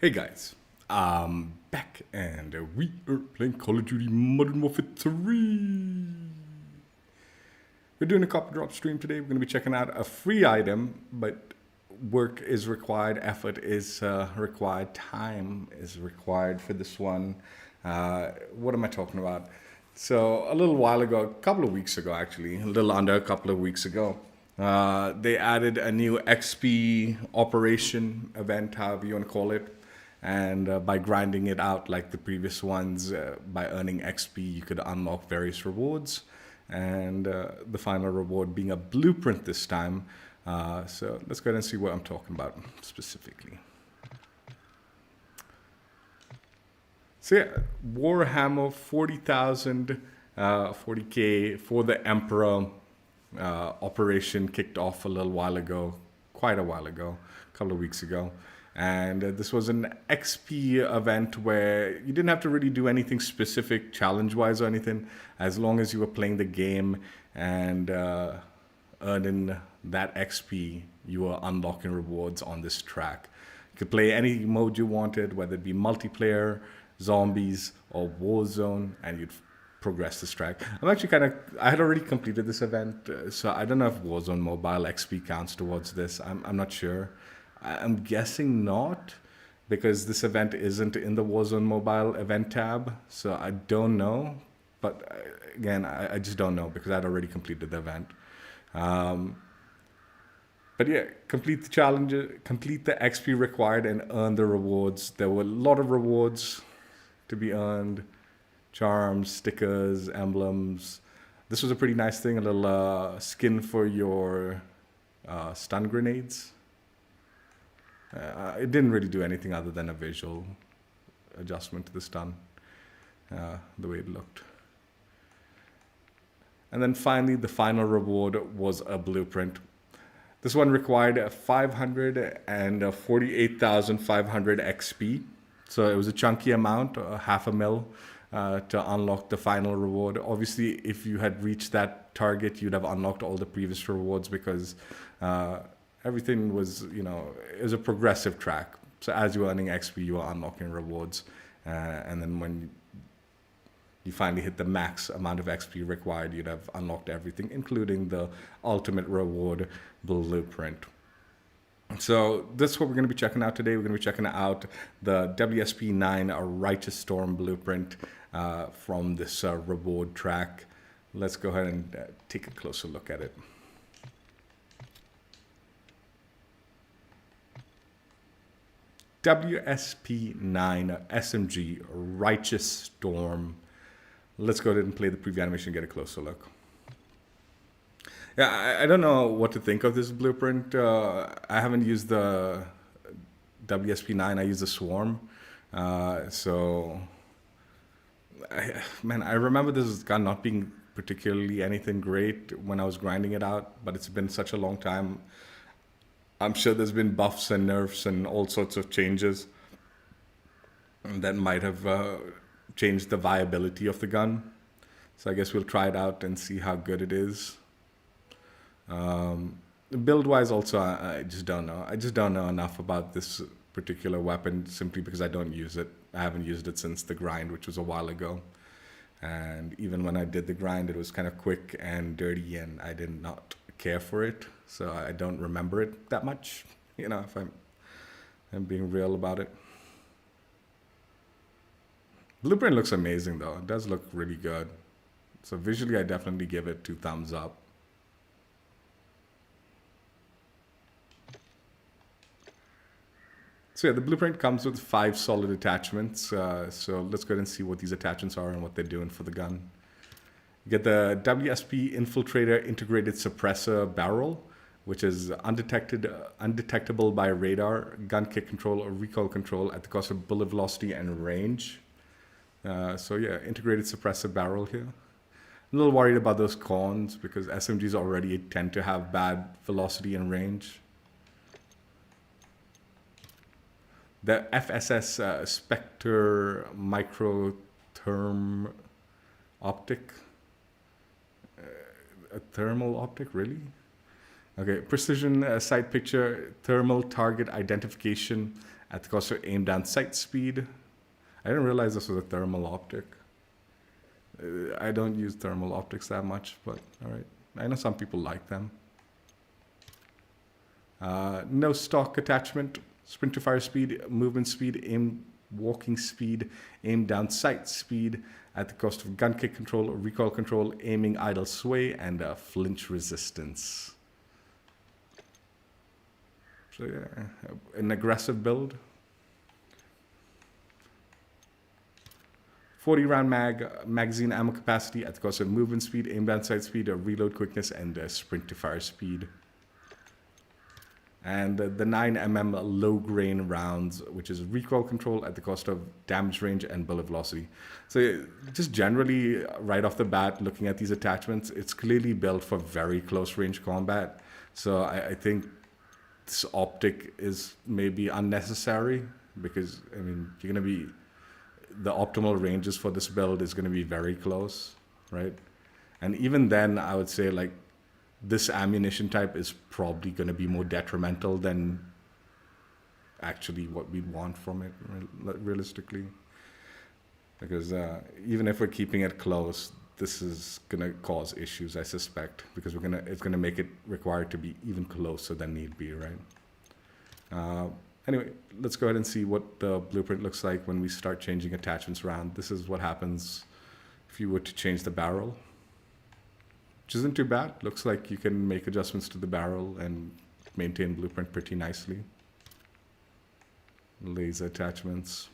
Hey guys, I'm back and we are playing Call of Duty Modern Warfare 3. We're doing a copy drop stream today. We're going to be checking out a free item, but work is required, effort is required, time is required for this one. What am I talking about? So a little while ago, a couple of weeks ago actually, a little under a couple of weeks ago, they added a new XP operation event, however you want to call it. And by grinding it out like the previous ones, by earning XP, you could unlock various rewards. And the final reward being a blueprint this time. So let's go ahead and see what I'm talking about specifically. So yeah, Warhammer 40,000, 40K for the Emperor operation kicked off a little while ago, quite a while ago, a couple of weeks ago. And this was an XP event where you didn't have to really do anything specific challenge-wise or anything. As long as you were playing the game and earning that XP, you were unlocking rewards on this track. You could play any mode you wanted, whether it be multiplayer, zombies, or Warzone, and you'd progress this track. I had already completed this event, so I don't know if Warzone Mobile XP counts towards this. I'm not sure. I'm guessing not, because this event isn't in the Warzone Mobile event tab, so I don't know. But again, I just don't know because I'd already completed the event. But yeah, complete the challenge, complete the XP required, and earn the rewards. There were a lot of rewards to be earned: charms, stickers, emblems. This was a pretty nice thing, a little skin for your stun grenades. It didn't really do anything other than a visual adjustment to the stun, the way it looked. And then finally, the final reward was a blueprint. This one required 548,500 XP. So it was a chunky amount, half a mil, to unlock the final reward. Obviously, if you had reached that target, you'd have unlocked all the previous rewards because everything was, it was a progressive track. So as you were earning XP, you were unlocking rewards. And then when you finally hit the max amount of XP required, you'd have unlocked everything, including the ultimate reward blueprint. So this is what we're going to be checking out today. We're going to be checking out the WSP-9 Righteous Storm blueprint from this reward track. Let's go ahead and take a closer look at it. WSP-9 SMG Righteous Storm. Let's go ahead and play the preview animation and get a closer look. Yeah, I don't know what to think of this blueprint. I haven't used the WSP-9. I use the Swarm. I remember this gun not being particularly anything great when I was grinding it out, but it's been such a long time. I'm sure there's been buffs and nerfs and all sorts of changes that might have changed the viability of the gun. So I guess we'll try it out and see how good it is. Build-wise also, I just don't know. I just don't know enough about this particular weapon simply because I don't use it. I haven't used it since the grind, which was a while ago. And even when I did the grind, it was kind of quick and dirty, and I did not care for it. So I don't remember it that much, if I'm being real about it. Blueprint looks amazing though. It does look really good. So visually, I definitely give it 2 thumbs up. So yeah, the blueprint comes with 5 solid attachments. So let's go ahead and see what these attachments are and what they're doing for the gun. You get the WSP Infiltrator Integrated Suppressor Barrel, which is undetectable by radar, gun kick control, or recoil control at the cost of bullet velocity and range. So yeah, integrated suppressor barrel here. A little worried about those cons because SMGs already tend to have bad velocity and range. The FSS Spectre Microtherm Optic. A thermal optic, really? Okay, precision sight picture, thermal target identification, at the cost of aim down sight speed. I didn't realize this was a thermal optic. I don't use thermal optics that much, but all right. I know some people like them. No stock attachment, sprint to fire speed, movement speed, aim walking speed, aim down sight speed at the cost of gun kick control, recoil control, aiming idle sway, and flinch resistance. So yeah, an aggressive build. 40 round magazine ammo capacity at the cost of movement speed, aim down sight speed, reload quickness, and sprint to fire speed. And the 9mm low grain rounds, which is recoil control at the cost of damage range and bullet velocity. So just generally, right off the bat, looking at these attachments, it's clearly built for very close range combat. So I think this optic is maybe unnecessary because, I mean, you're going to be, the optimal ranges for this build is going to be very close, right? And even then, I would say like this ammunition type is probably going to be more detrimental than actually what we'd want from it, realistically. Because even if we're keeping it close, this is going to cause issues, I suspect, because it's going to make it required to be even closer than need be, right? Anyway, let's go ahead and see what the blueprint looks like when we start changing attachments around. This is what happens if you were to change the barrel, which isn't too bad. Looks like you can make adjustments to the barrel and maintain blueprint pretty nicely. Laser attachments.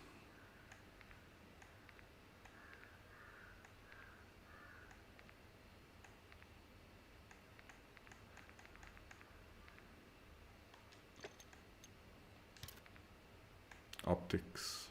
Optics.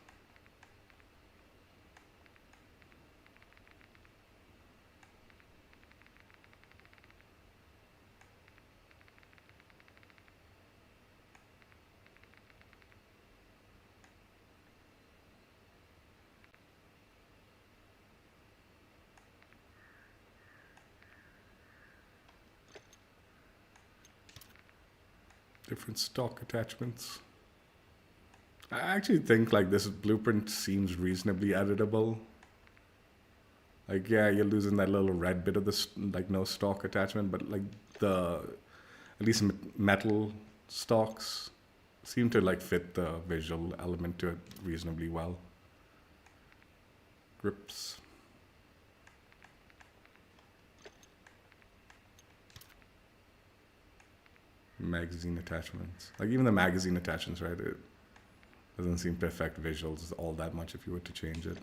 Different stock attachments. I actually think like this blueprint seems reasonably editable. Like, yeah, you're losing that little red bit of this, like no stock attachment, but like the, at least metal stocks seem to like fit the visual element to it reasonably well. Grips. Magazine attachments. Like even the magazine attachments, right? It doesn't seem to affect visuals all that much if you were to change it.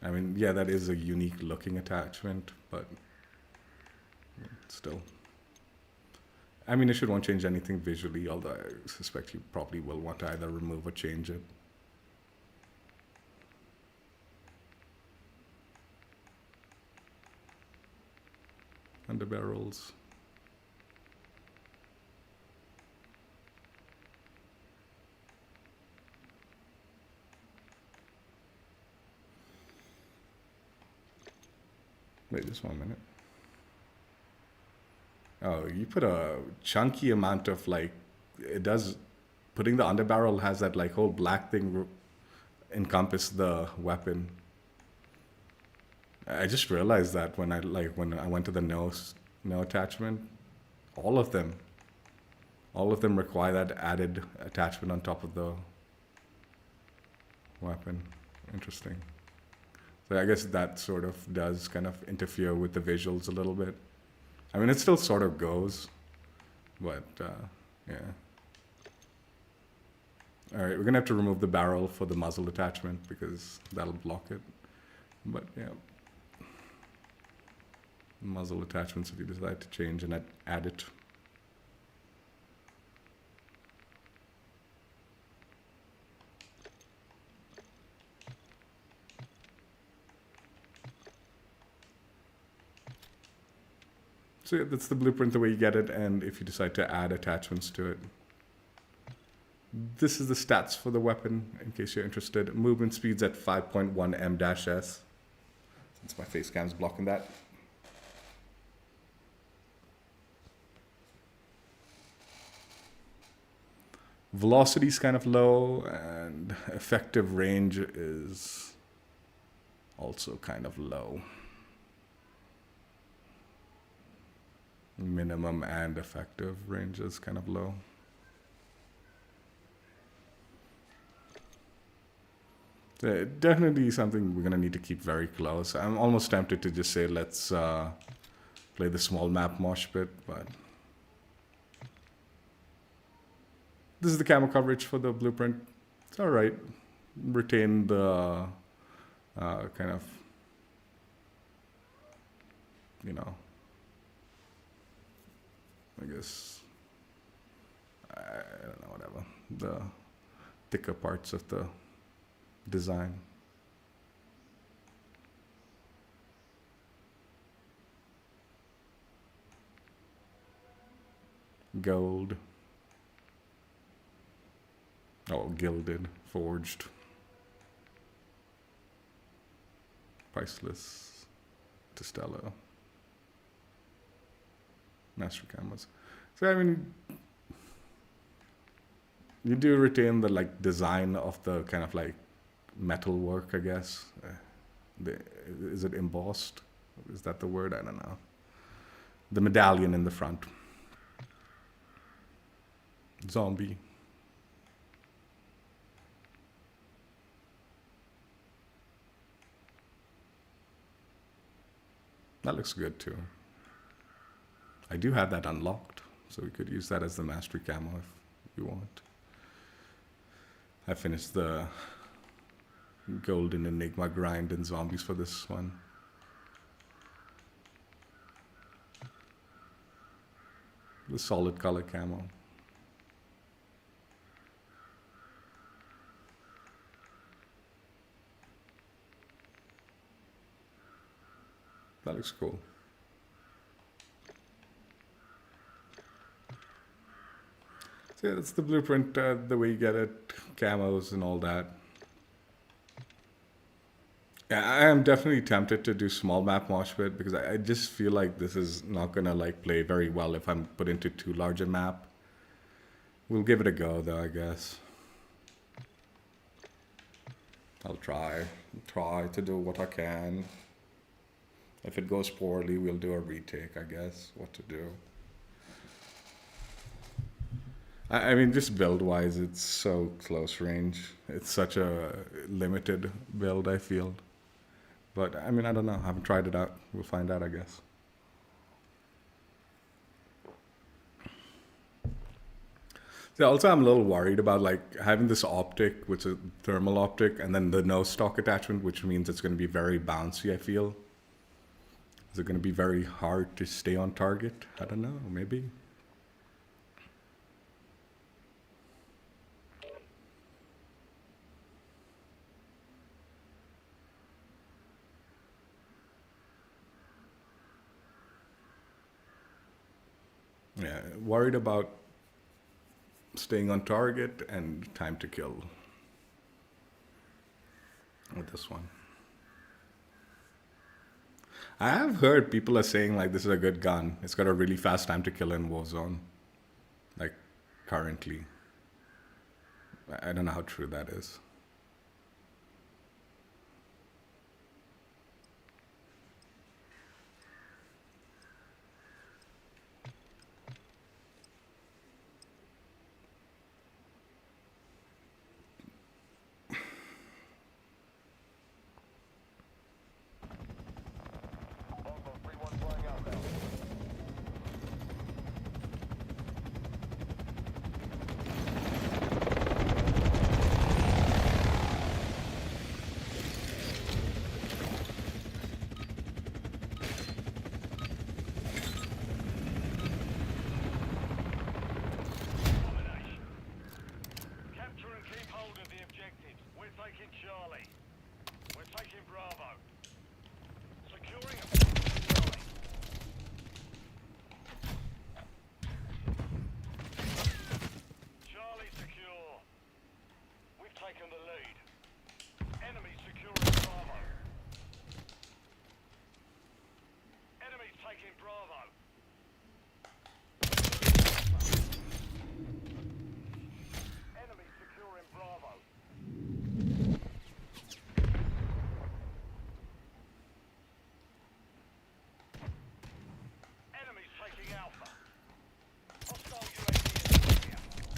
I mean, yeah, that is a unique looking attachment, but still. I mean, it won't change anything visually, although I suspect you probably will want to either remove or change it. Underbarrels. Wait, just 1 minute. Oh, you put a chunky amount of like, it does, putting the underbarrel has that like whole black thing encompass the weapon. I just realized that when I went to the no attachment, all of them require that added attachment on top of the weapon. Interesting. So I guess that sort of does kind of interfere with the visuals a little bit. I mean, it still sort of goes, but yeah. All right, we're gonna have to remove the barrel for the muzzle attachment because that'll block it. But yeah, muzzle attachments if you decide to change and add it. So yeah, that's the blueprint the way you get it, and if you decide to add attachments to it. This is the stats for the weapon, in case you're interested. Movement speed's at 5.1 m-s, since my face cam's blocking that. Velocity is kind of low, and effective range is also kind of low. Minimum and effective range is kind of low. Definitely something we're going to need to keep very close. I'm almost tempted to just say let's play the small map mosh pit, but this is the camo coverage for the blueprint. It's all right. Retain the kind of, you know, I guess, I don't know, whatever, the thicker parts of the design. Gold. Oh, gilded, forged. Priceless. Testello. Master camos. So I mean, you do retain the like design of the kind of like metal work, I guess. Is it embossed? Is that the word? I don't know. The medallion in the front. Zombie. That looks good too. I do have that unlocked, so we could use that as the mastery camo if you want. I finished the golden enigma grind in zombies for this one. The solid color camo. That looks cool. So yeah, that's the blueprint, the way you get it, camos and all that. Yeah, I am definitely tempted to do small map mosh pit because I just feel like this is not gonna like play very well if I'm put into too large a map. We'll give it a go though, I guess. I'll try to do what I can. If it goes poorly, we'll do a retake, I guess, what to do. I mean, just build-wise, it's so close range. It's such a limited build, I feel. But, I mean, I don't know. I haven't tried it out. We'll find out, I guess. So also, I'm a little worried about, like, having this optic, which is a thermal optic, and then the no stock attachment, which means it's going to be very bouncy, I feel. Is it going to be very hard to stay on target? I don't know, maybe. Yeah, worried about staying on target and time to kill with this one. I have heard people are saying like this is a good gun. It's got a really fast time to kill in Warzone, like currently. I don't know how true that is.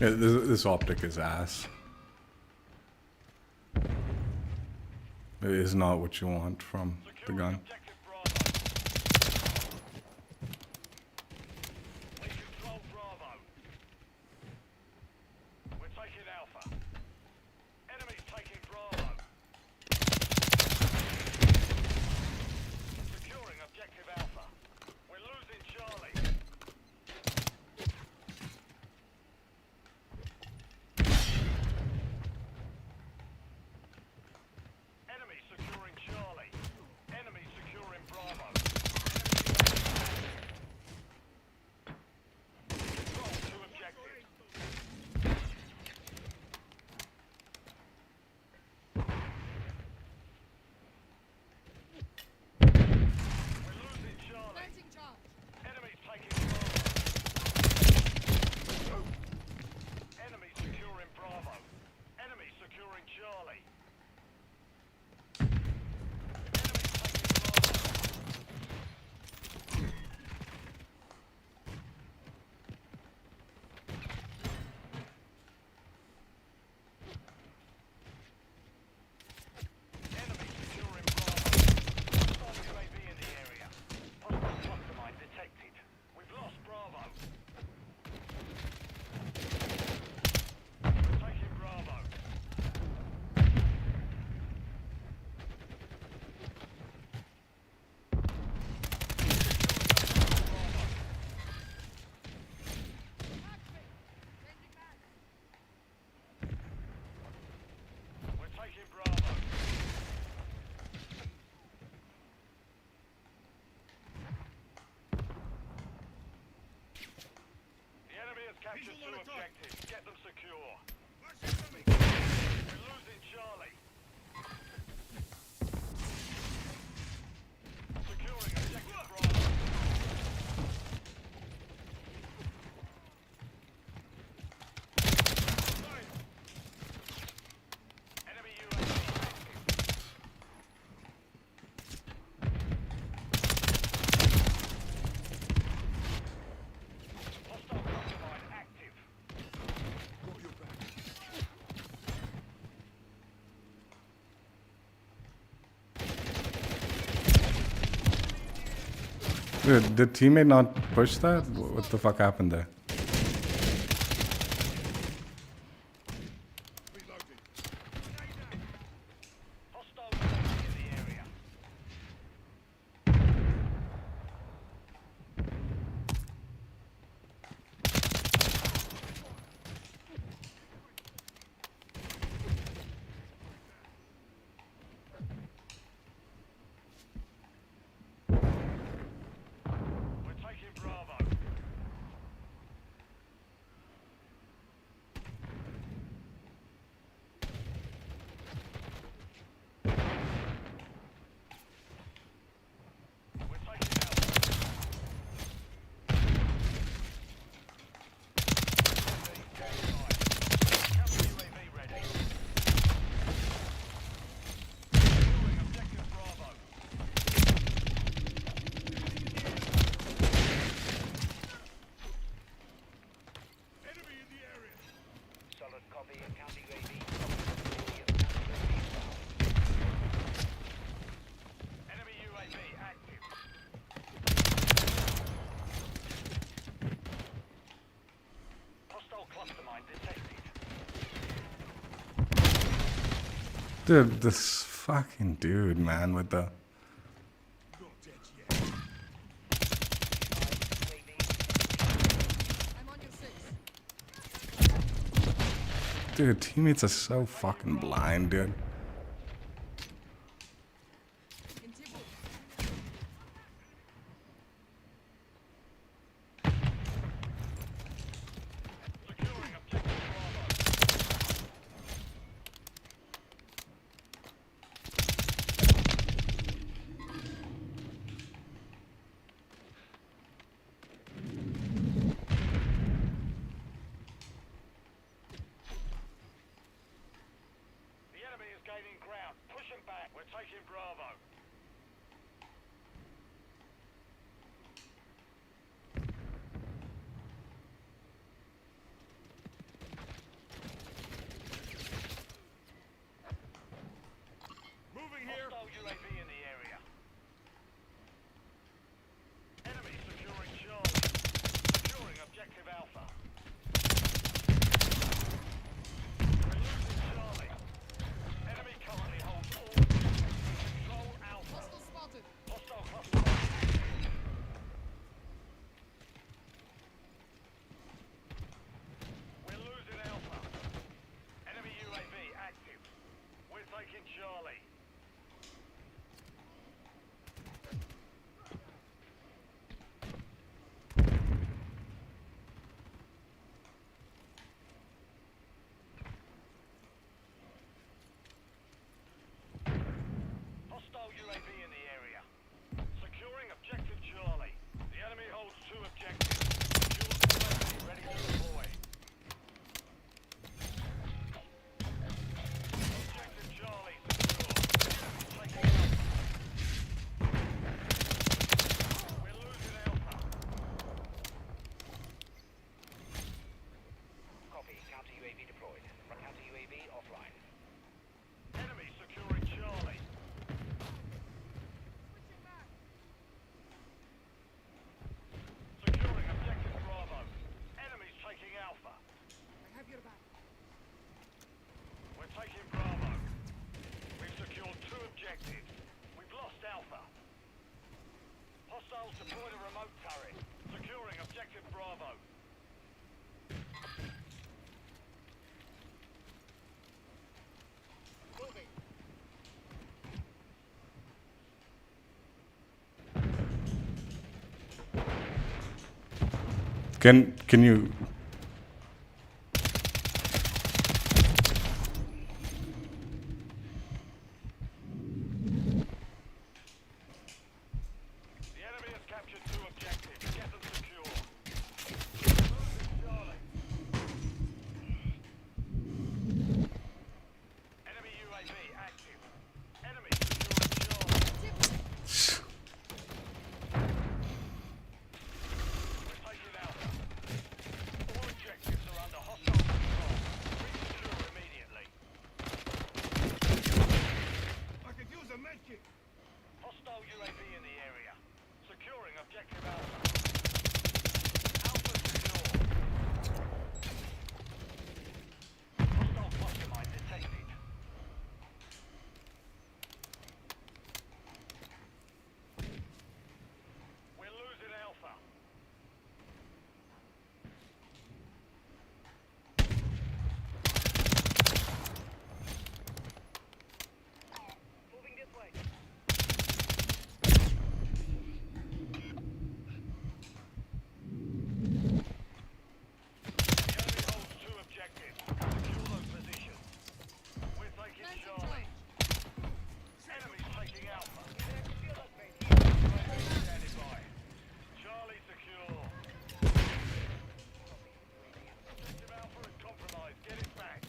Yeah, this optic is ass. It is not what you want from the gun. Capture two objectives. Get them secure. We're losing Charlie. Securing objective Bravo. Enemy UAV active. Hostile cluster mine active. Got your back. Dude, did teammate not push that? What the fuck happened there? Hostile UAV in the area. We're taking Bravo. We're taking Alpha. Counter UAV ready. Securing objective Bravo. Enemy in the area. Solid copy. Counter UAV. Enemy UAV active. Hostile cluster mine detected. Dude, this fucking dude, man, with the... Not dead yet. I'm on your six. Dude, teammates are so fucking blind, dude. In Tibu. Securing objective Bravo. The enemy is taking Bravo. We've secured 2 objectives. We've lost Alpha. Hostiles deployed a remote turret. Securing objective Bravo. Moving. Can you? The enemy has captured 2 objectives. Get them secure. Losing Charlie. Enemy UAV active. Enemy securing Charlie. We're taking Alpha. All objectives are under hostile control. Resecure immediately. I could use a medkit. Hostile UAV in the area. Securing objective Alpha. Alpha secure. Hostile cluster mine detected. We're losing Alpha. Moving this way. The enemy holds 2 objectives. Secure those positions. We're taking Nice and Charlie. tight. Enemy's taking Alpha. Standing by. Charlie secure. Objective Alpha is compromised. Get it back.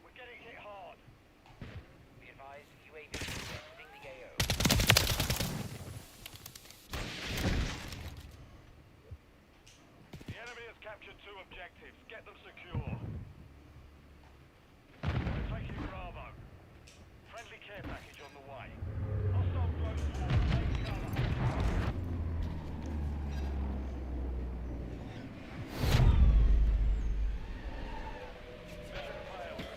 We're getting hit hard. Be advised, UAV exiting the AO. The enemy has captured 2 objectives. Get them secure. We're taking Bravo. Friendly care package on the way. Hostile close forward. Take cover. Mission failed.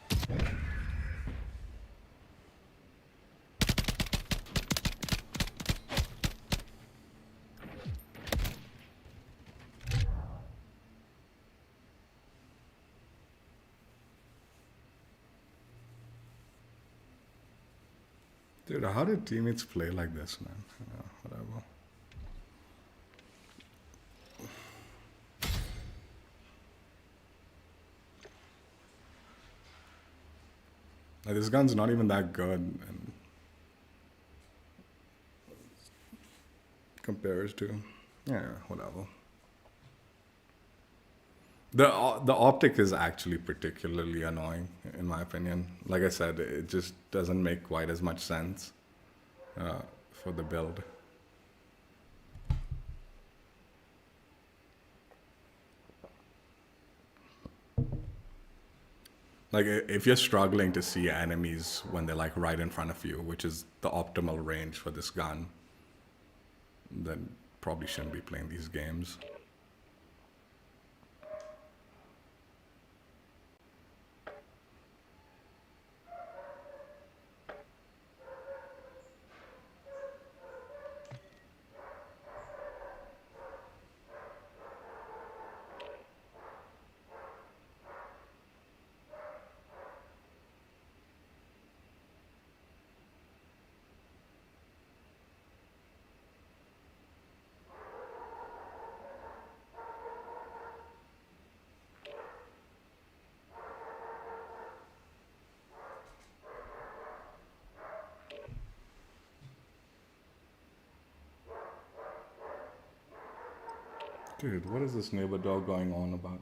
Return to base. Dude, how did teammates play like this, man? Whatever. Like, this gun's not even that good, and compares to, yeah, whatever. The optic is actually particularly annoying, in my opinion. Like I said, it just doesn't make quite as much sense for the build. Like, if you're struggling to see enemies when they're like right in front of you, which is the optimal range for this gun, then probably shouldn't be playing these games. Dude, what is this neighbor dog going on about?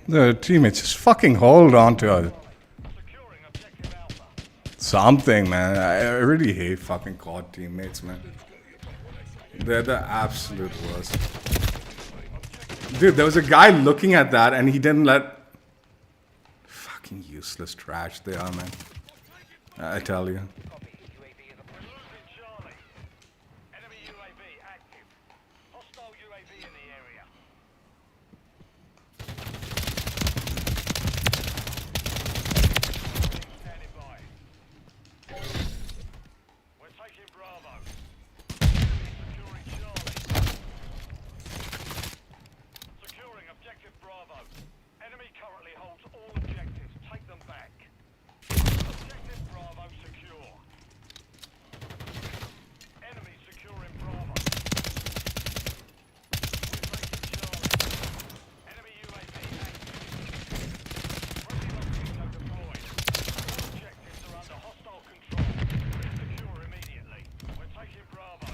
The teammates just fucking hold on to it. Securing objective Alpha. Something, man. I really hate fucking COD teammates, man. They're the absolute worst. Dude, there was a guy looking at that and he didn't let... Fucking useless trash they are, man. I tell you. Copy. UAV is approaching. Losing Charlie. Enemy UAV active. Hostile UAV in the area. Standing by. We're taking Bravo. Securing Charlie. Securing objective Bravo. Enemy currently holds all objectives. Take them back. Objective Bravo secure. Enemy securing Bravo. We're taking Charlie. Enemy UAV active. Friendly mosquito deployed. All objectives are under hostile control. Secure immediately. We're taking Bravo.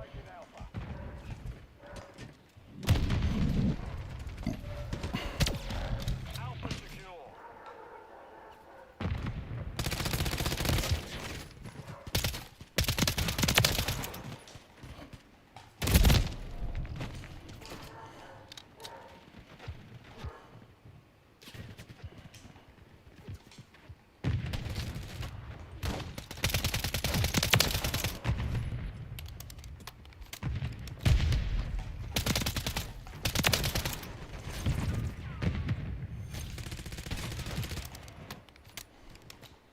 Taking Alpha. Alpha secure.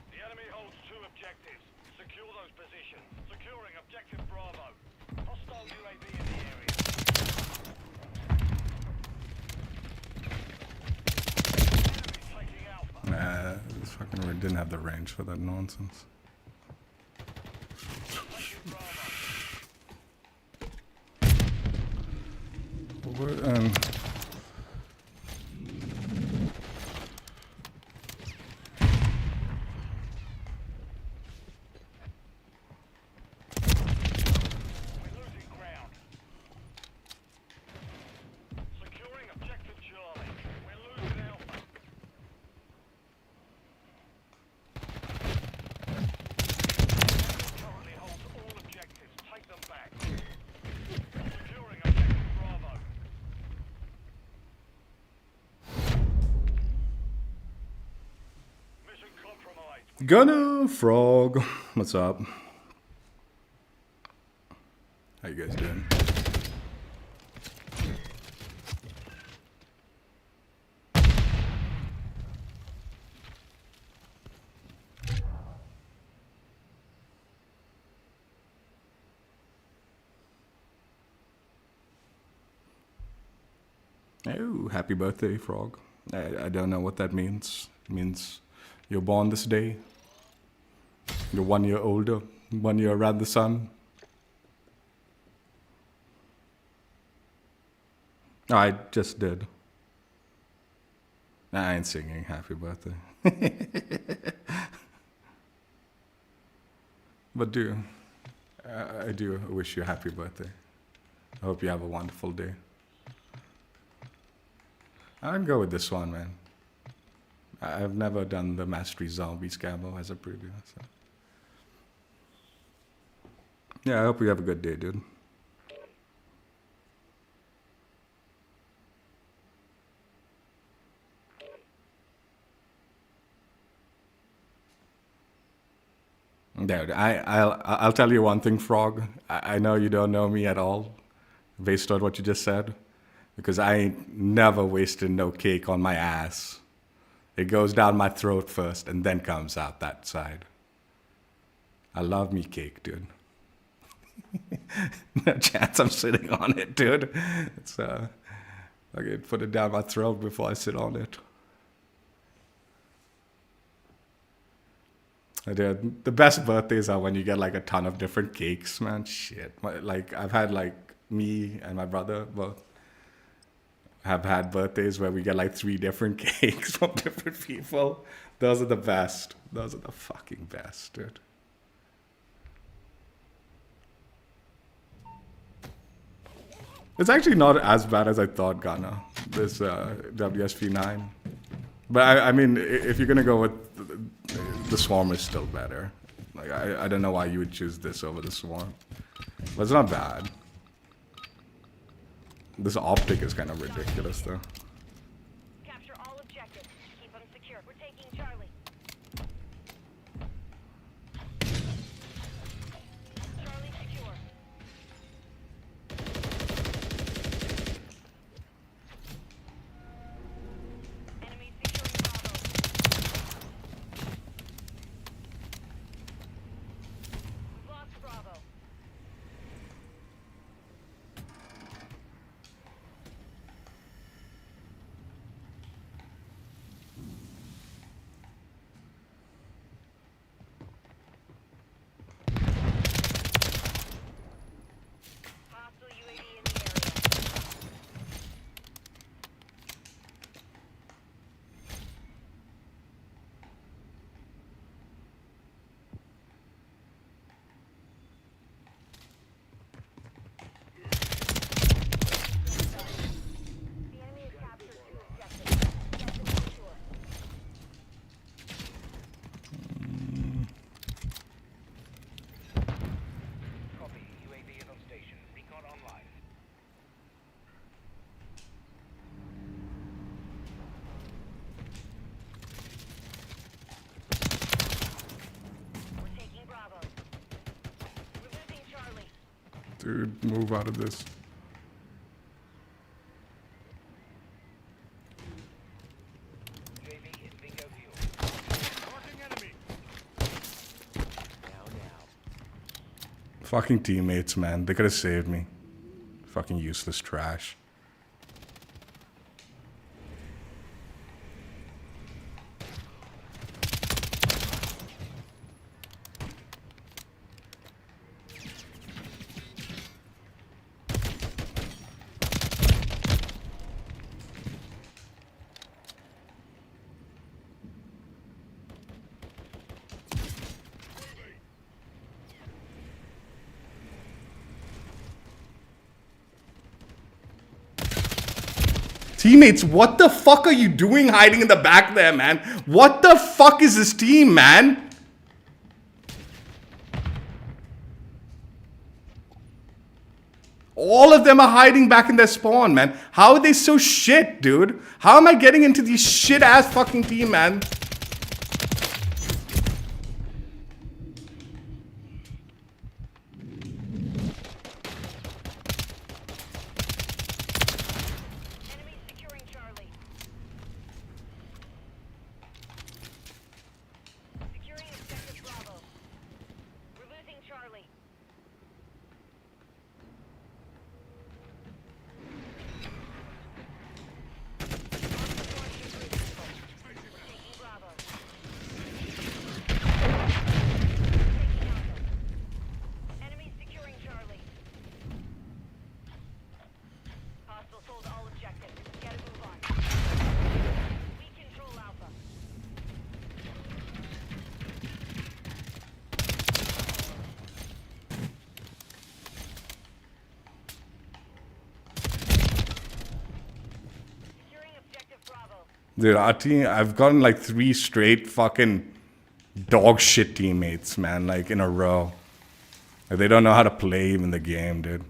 The enemy holds two objectives. Secure those positions. Securing objective Bravo. Hostile UAV in the area. Enemy taking Alpha. Nah, this fucking rig didn't have the range for that nonsense. Taking Bravo. What, We're losing ground. Securing objective Charlie. We're losing Alpha. Currently holds all objectives. Take them back. Securing objective Bravo. Mission compromised. Gunner Frog. What's up? How you guys doing? Oh, happy birthday, Frog. I don't know what that means. It means you're born this day. You're 1 year older, 1 year around the sun. I just did. I ain't singing happy birthday. But I do wish you a happy birthday. I hope you have a wonderful day. I'd go with this one, man. I've never done the Mastery Zombies camo as a preview. So. Yeah, I hope you have a good day, dude. Dude, I'll tell you one thing, Frog. I know you don't know me at all, based on what you just said, because I ain't never wasted no cake on my ass. It goes down my throat first and then comes out that side. I love me cake, dude. No chance I'm sitting on it, dude. It's I can put it down my throat before I sit on it. Dude, the best birthdays are when you get like a ton of different cakes, man. Shit. Like I've had like me and my brother both have had birthdays where we get like 3 different cakes from different people. Those are the best. Those are the fucking best, dude. It's actually not as bad as I thought, Ghana, this WSP-9. But I mean, if you're gonna go with the Swarm is still better. Like I don't know why you would choose this over the Swarm. But it's not bad. This optic is kind of ridiculous though. Capture all objectives. Keep them secure. We're taking Charlie. Charlie secure. Enemy securing Bravo. We've lost Bravo. Hostile UAV in the area. The enemy has captured 2 objectives. Get them secure. Copy. UAV is on station. Recon online. We're taking Bravo. We're losing Charlie. Dude, move out of this. UAV is bingo fuel. Marking enemy. Fucking teammates, man. They could have saved me. Fucking useless trash. Teammates, what the fuck are you doing hiding in the back there, man? What the fuck is this team, man? All of them are hiding back in their spawn, man. How are they so shit, dude? How am I getting into these shit-ass fucking team, man? Enemy securing Charlie. Securing objective Bravo. We're losing Charlie. We're taking Bravo. Taking Alpha. Enemy securing Charlie. Hostile sold all objectives. Gotta move on. We control Alpha. Securing objective Bravo. Dude, our team, I've gotten like 3 straight fucking dog shit teammates, man, like in a row. Like, they don't know how to play even the game, dude.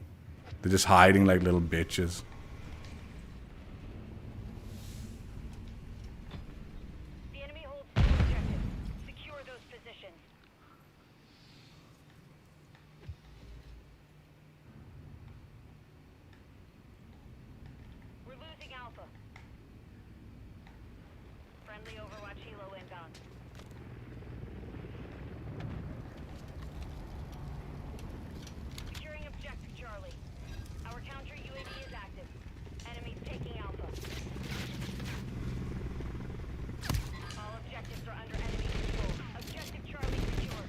They're just hiding like little bitches. The enemy holds 2 objectives. Secure those positions. We're losing Alpha. Friendly Overwatch helo inbound. Securing objective Charlie. Our counter UAV is active. Enemies taking Alpha. All objectives are under enemy control. Objective Charlie secure.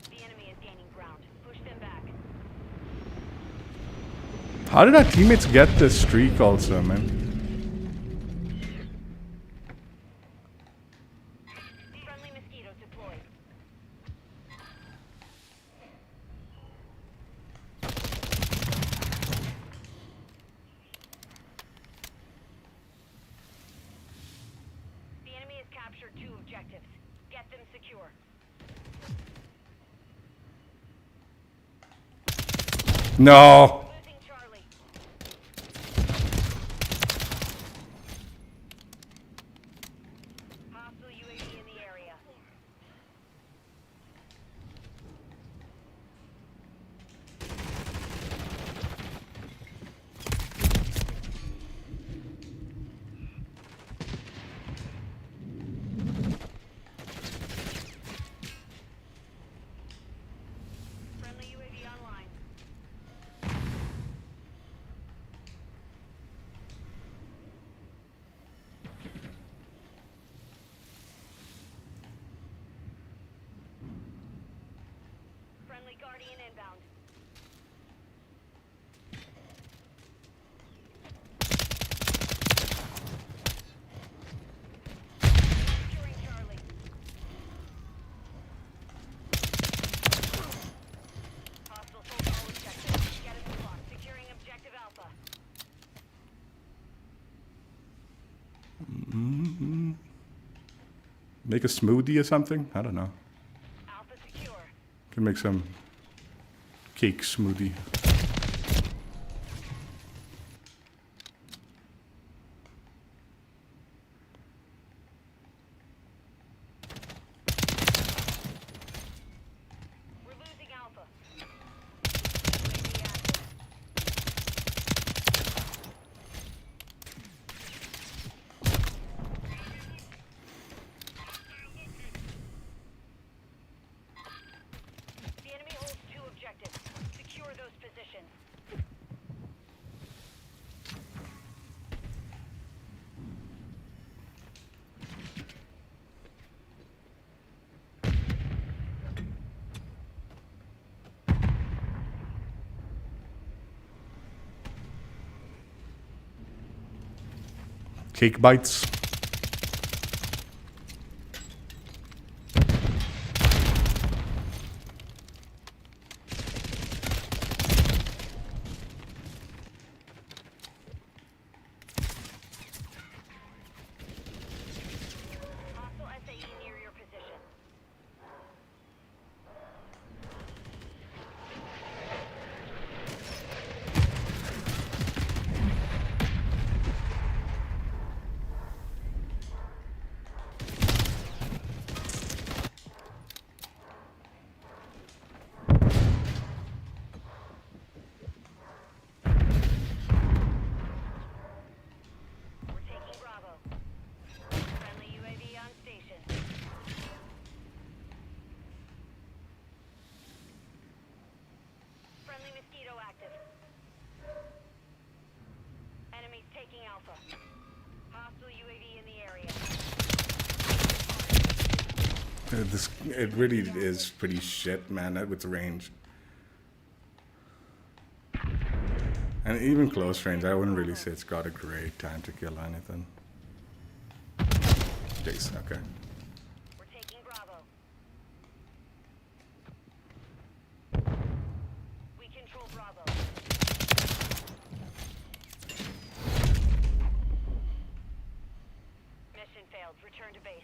The enemy is gaining ground. Push them back. How did our teammates get this streak also, man? Friendly mosquito deployed. secure. No. Losing Charlie. Hostile UAV in the area. Friendly UAV online. Friendly Guardian inbound. Securing Charlie. Hostile sold all objectives. Get a move on. Securing objective Alpha. Make a smoothie or something? I don't know. Alpha secure. Can make some cake smoothie. We're losing Alpha. UAV active. The enemy holds two objectives. Secure those positions. Cake bites. Hostile SAE near your position. We're taking Bravo. Friendly UAV on station. Friendly Mosquito active. Enemies taking Alpha. Hostile UAV in the area. It really is pretty shit, man, with range. And even close range, I wouldn't really say it's got a great time to kill anything. Jace, okay. We're taking Bravo. We control Bravo. Mission failed. Return to base.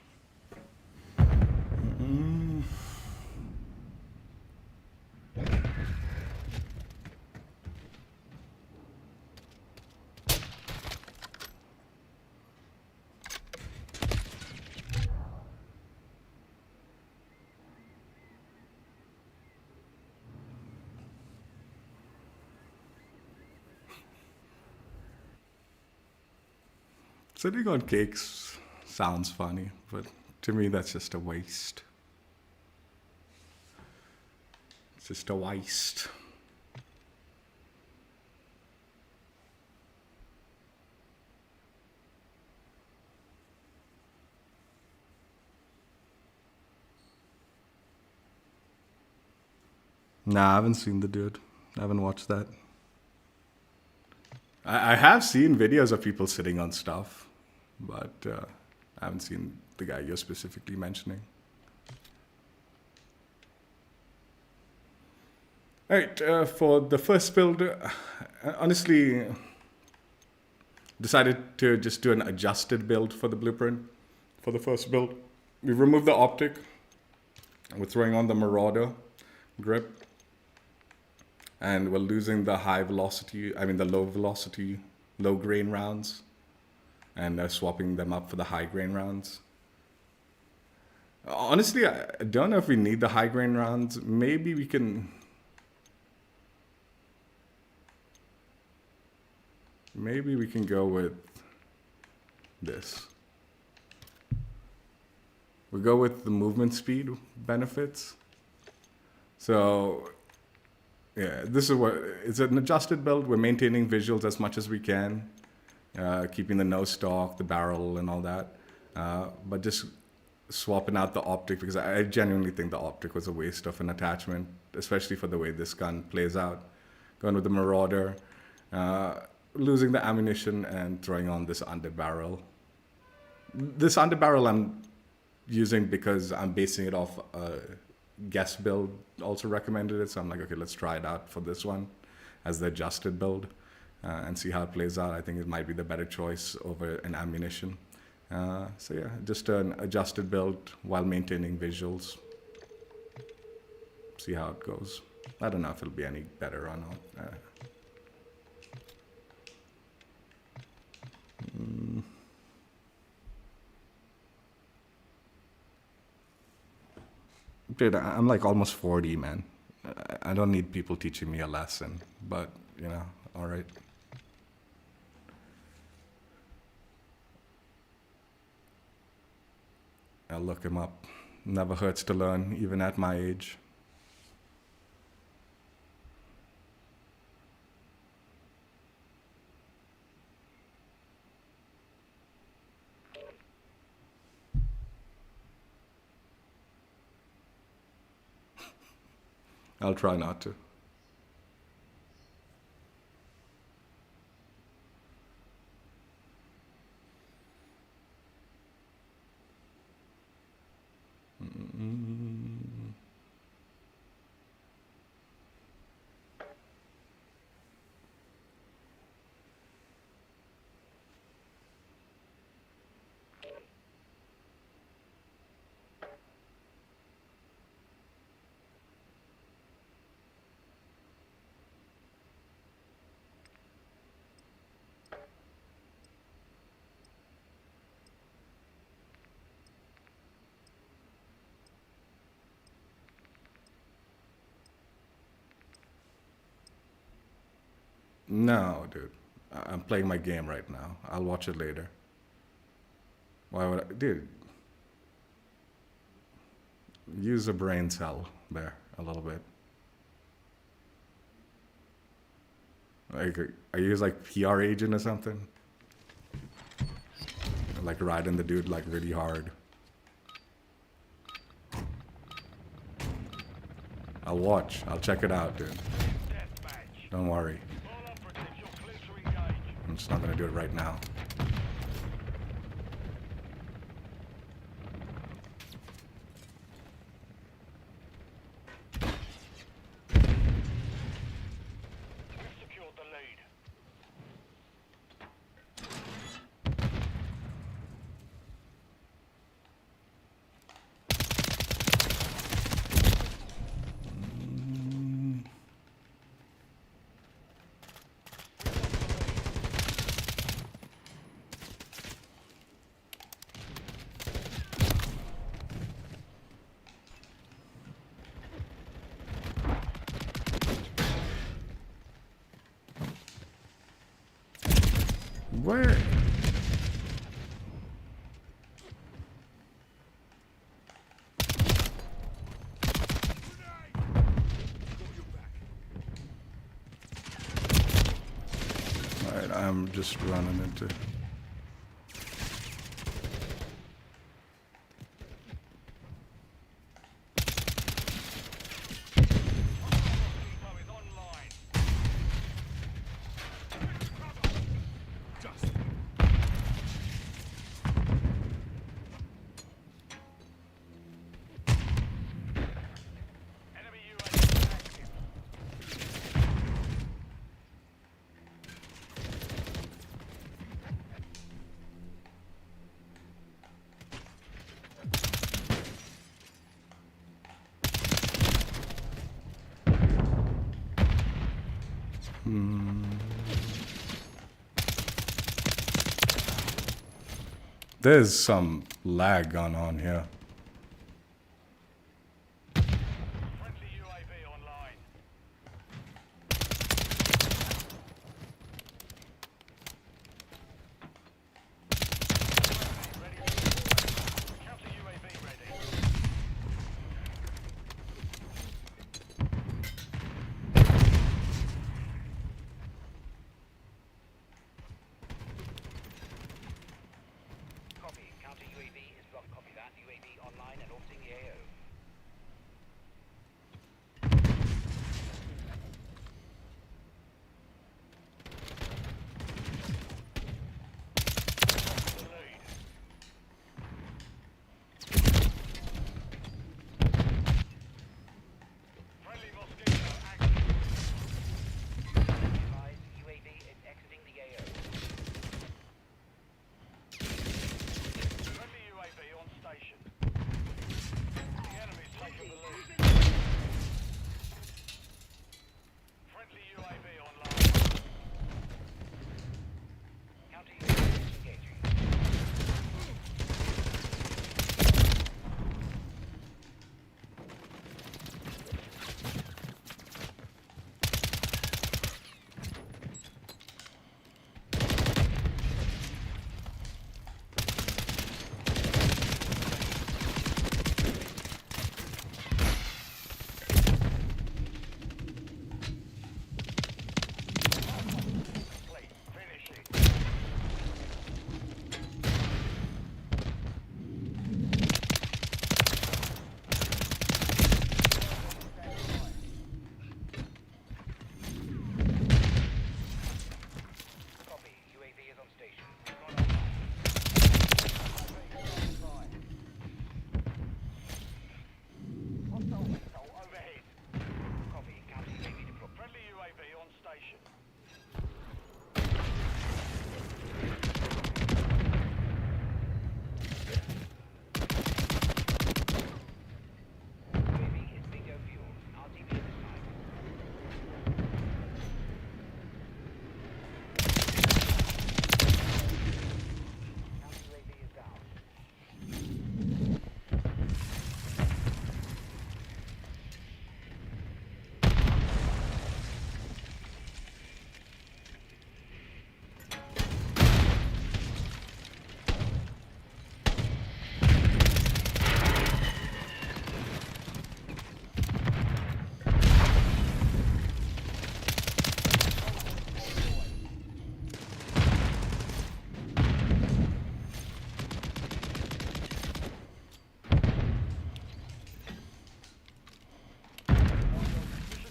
Sitting on cakes sounds funny, but to me that's just a waste. It's just a waste. Nah, I haven't seen the dude. I haven't watched that. I have seen videos of people sitting on stuff, but I haven't seen the guy you're specifically mentioning. All right, for the first build, honestly, decided to just do an adjusted build for the blueprint. For the first build, we removed the optic, We're throwing on the Marauder grip, and we're losing the the low velocity, low grain rounds, and swapping them up for the high grain rounds. Honestly, I don't know if we need the high grain rounds. Maybe we can go with this. We go with the movement speed benefits. So yeah, this is what it's an adjusted build. We're maintaining visuals as much as we can, keeping the nose stock, the barrel, and all that, but just swapping out the optic, because I genuinely think the optic was a waste of an attachment, especially for the way this gun plays out. Going with the Marauder, losing the ammunition, and throwing on this underbarrel. This underbarrel I'm using because I'm basing it off a guest build also recommended it, so I'm like, okay, let's try it out for this one as the adjusted build and see how it plays out. I think it might be the better choice over an ammunition. So yeah, just an adjusted build while maintaining visuals. See how it goes. I don't know if it'll be any better or not. Dude, I'm like almost 40, man. I don't need people teaching me a lesson, but you know, all right. I'll look him up. Never hurts to learn, even at my age. I'll try not to. No, dude. I'm playing my game right now. I'll watch it later. Why would I? Dude. Use a brain cell there a little bit. Like, are you like PR agent or something? Like riding the dude like really hard. I'll watch. I'll check it out, dude. Don't worry. I'm just not gonna do it right now. Where? Alright, I'm just running into... There's some lag going on here. Friendly UAV online. Ready to deploy. Counter UAV ready. Copy. Counter UAV is blocked. Copy that. UAV online and orbiting the AO. The lead. Friendly Mosquito active. Advise UAV is exiting the AO. Friendly UAV on station. The enemy's taken the lead. Friendly UAV online. Counter UAV is engaging. Complete. Finish it. Copy. UAV is on station. Recon online. Hostile missile overhead. Copy. Counter UAV deployed. Friendly UAV on station. UAV is bingo fuel. RTV this time. Counter UAV is down. Mission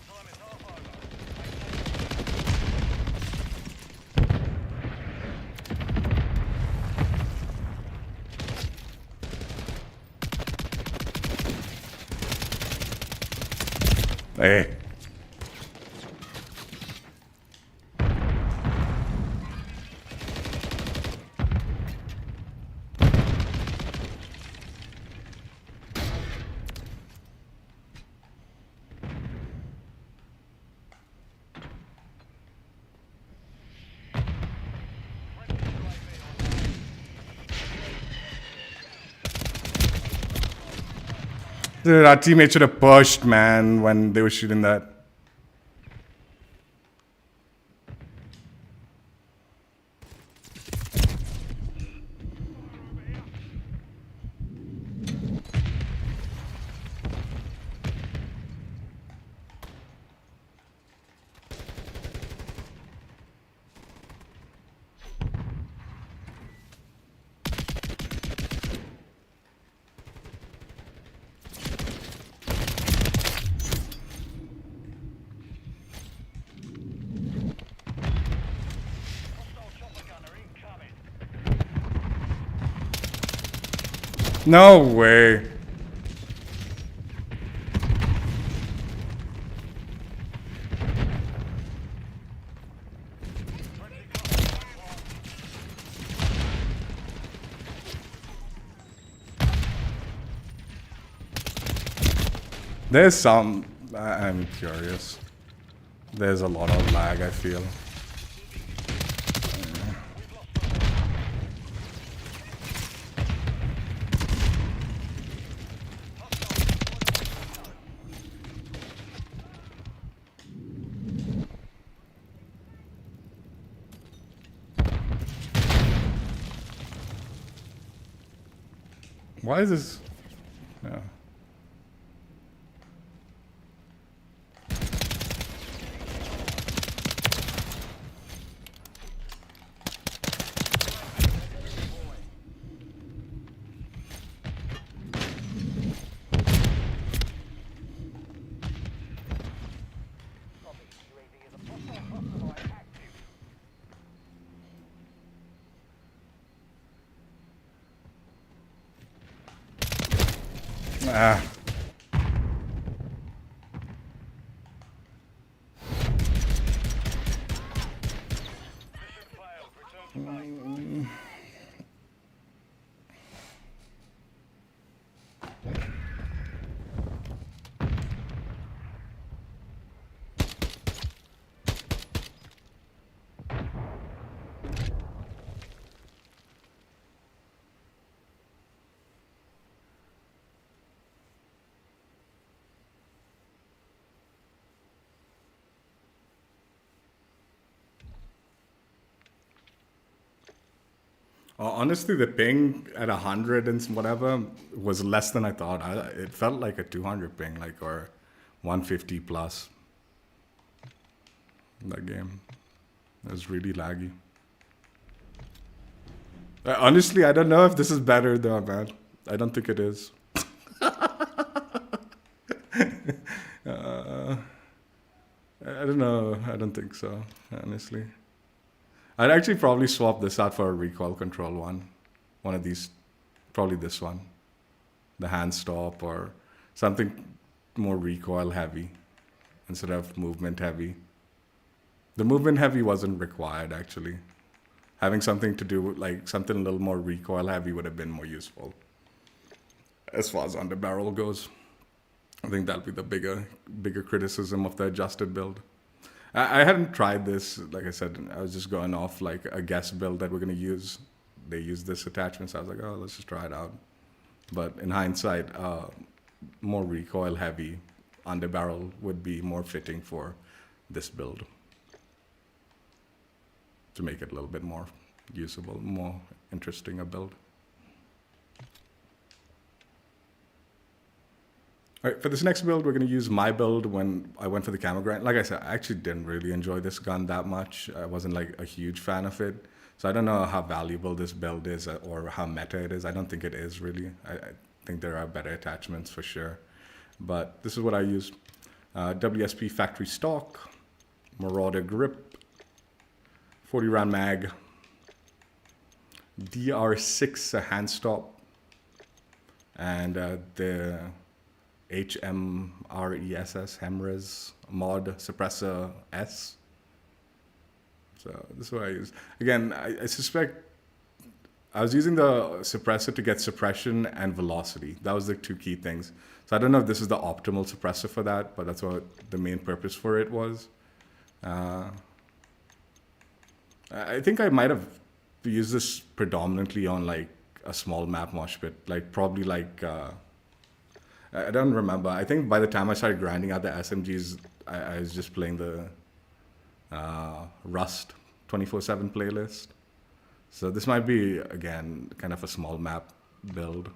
time is half over. Hey. Dude, our teammate should have pushed, man, when they were shooting that. Hostile chopper gunner incoming. No way. Friendly contact one. There's some. I'm curious. There's a lot of lag, I feel. Why is this? Yeah. Ah. Mission failed. Return to base. Honestly, the ping at 100 and whatever was less than I thought. It felt like a 200 ping, like, or 150 plus. That game. It was really laggy. Honestly, I don't know if this is better though, man. I don't think it is. I don't know. I don't think so, honestly. I'd actually probably swap this out for a recoil control one. One of these, probably this one. The hand stop or something more recoil heavy instead of movement heavy. The movement heavy wasn't required actually. Having something to do, like something a little more recoil heavy would have been more useful. As far as under barrel goes. I think that'll be the bigger criticism of the adjusted build. I hadn't tried this, like I said, I was just going off like a guess build that we're going to use. They use this attachment, so I was like, oh, let's just try it out. But in hindsight, more recoil heavy under barrel would be more fitting for this build. To make it a little bit more usable, more interesting a build. All right, for this next build, we're going to use my build when I went for the camo grind. Like I said, I actually didn't really enjoy this gun that much. I wasn't like a huge fan of it. So I don't know how valuable this build is or how meta it is. I don't think it is really. I think there are better attachments for sure. But this is what I used. WSP factory stock, Marauder grip, 40 round mag, DR6 hand stop, and the HMRESS mod suppressor S. So this is what I use. Again, I suspect I was using the suppressor to get suppression and velocity. That was the two key things. So I don't know if this is the optimal suppressor for that, but that's what the main purpose for it was. I think I might have used this predominantly on like a small map mosh pit, like probably like I don't remember. I think by the time I started grinding out the SMGs, I was just playing the Rust 24/7 playlist. So this might be, again, kind of a small map build.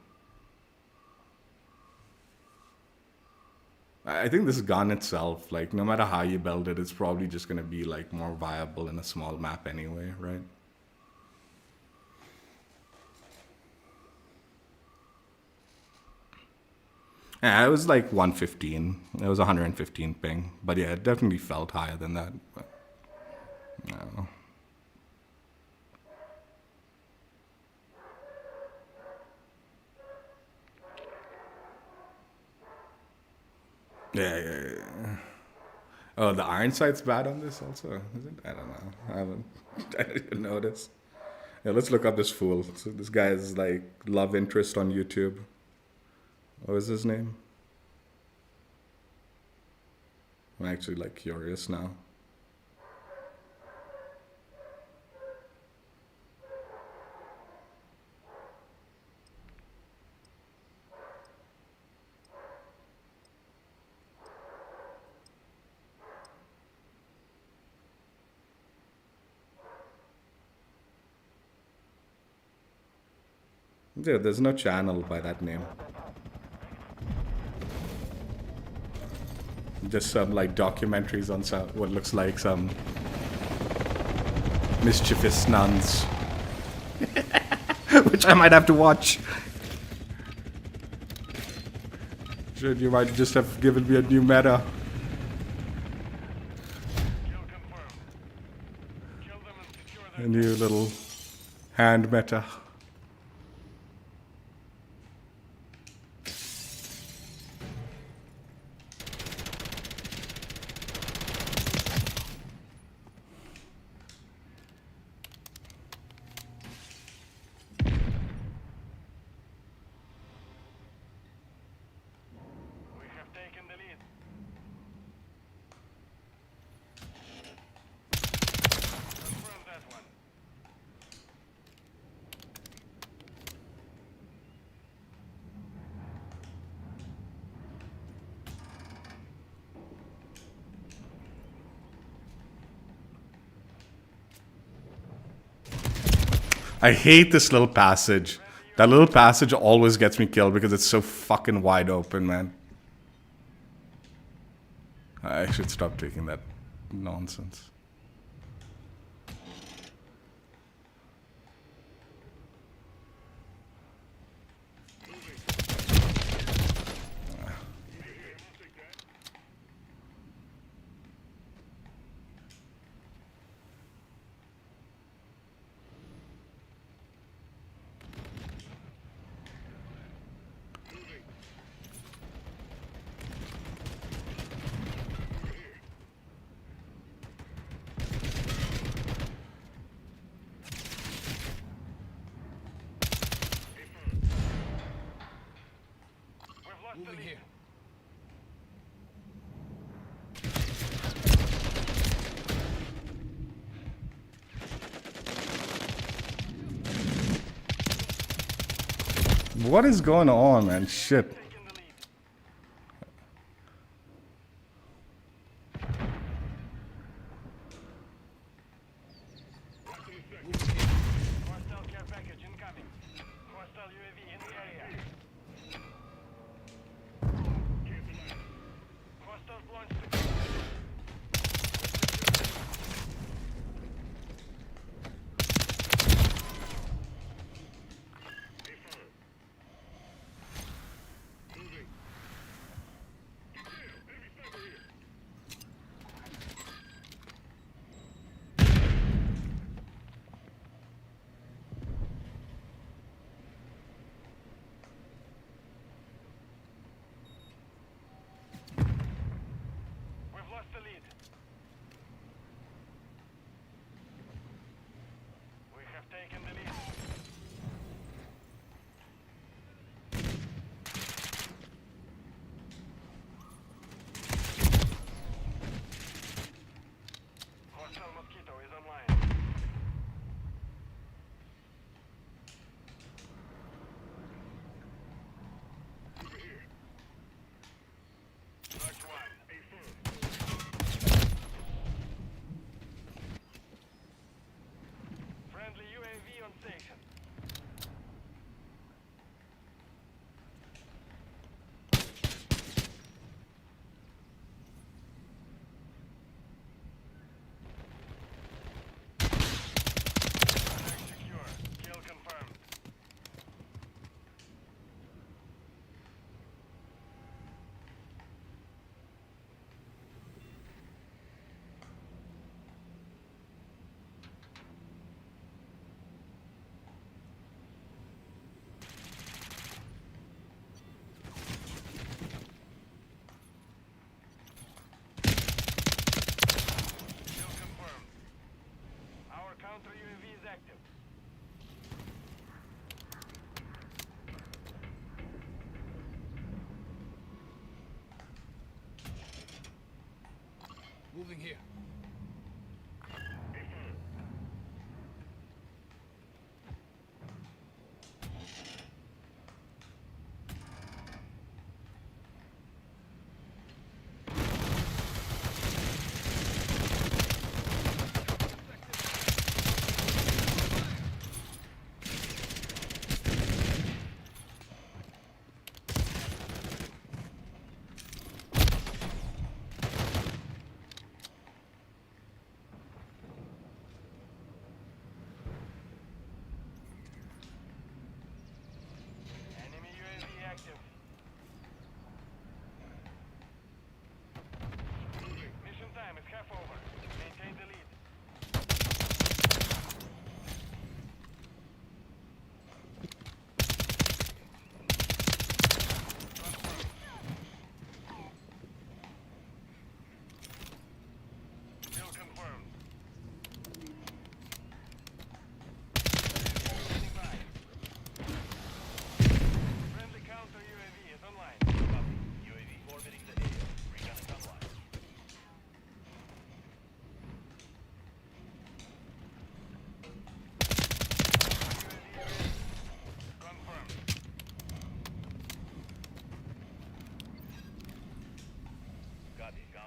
I think this gun itself, like no matter how you build it, it's probably just going to be like more viable in a small map anyway, right? Yeah, it was like 115. It was 115 ping. But yeah, it definitely felt higher than that. But, no. Yeah. Oh, the iron sight's bad on this also, is it? I don't know. I didn't notice. Yeah, let's look up this fool. So this guy is like love interest on YouTube. What was his name? I'm actually like curious now. Dude, there's no channel by that name. Just some like documentaries on some what looks like some mischievous nuns, which I might have to watch. Shit, you might just have given me a new meta. Kill confirmed. Kill them and secure A their new little hand meta. We have taken the lead. Confirm that one. I hate this little passage. That little passage always gets me killed because it's so fucking wide open, man. I should stop taking that nonsense. We've lost the lead. What is going on, man? Shit. Taking the lead. Hostile care package incoming. Hostile UAV in the area. Hostile launch to We've lost the lead. We have taken the lead. Hostile Mosquito is online. Mark one. Friendly UAV on station. Attack secure. Kill confirmed. Kill confirmed. Our counter UAV is active. Moving here.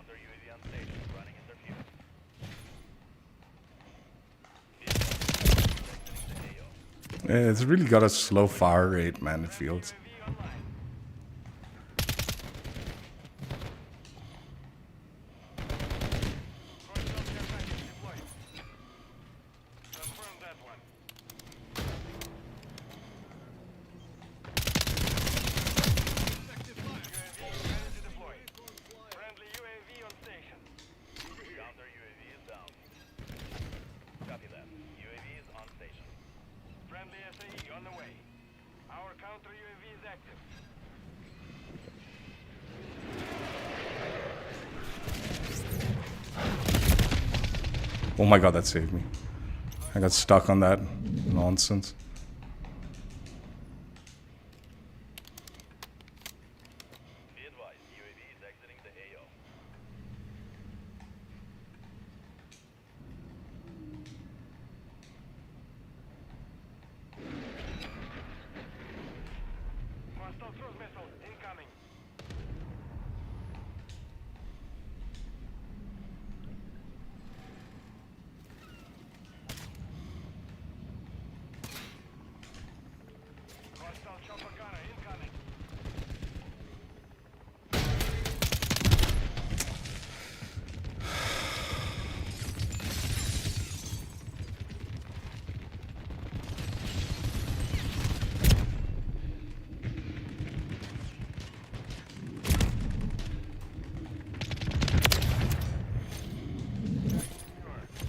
Counter UAV on station, running interference. It's really got a slow fire rate, man, it feels. UAV online. Coastal care package deployed. Confirm that one. UAV ready to deploy. Friendly UAV on station. Counter UAV is down. Copy that. UAV is on station. Friendly SAE on the way. Our counter UAV is active. Oh my god, that saved me. I got stuck on that nonsense. Be advised, UAV is exiting the AO. Hostile cruise missile incoming. Hostile chopper gunner incoming.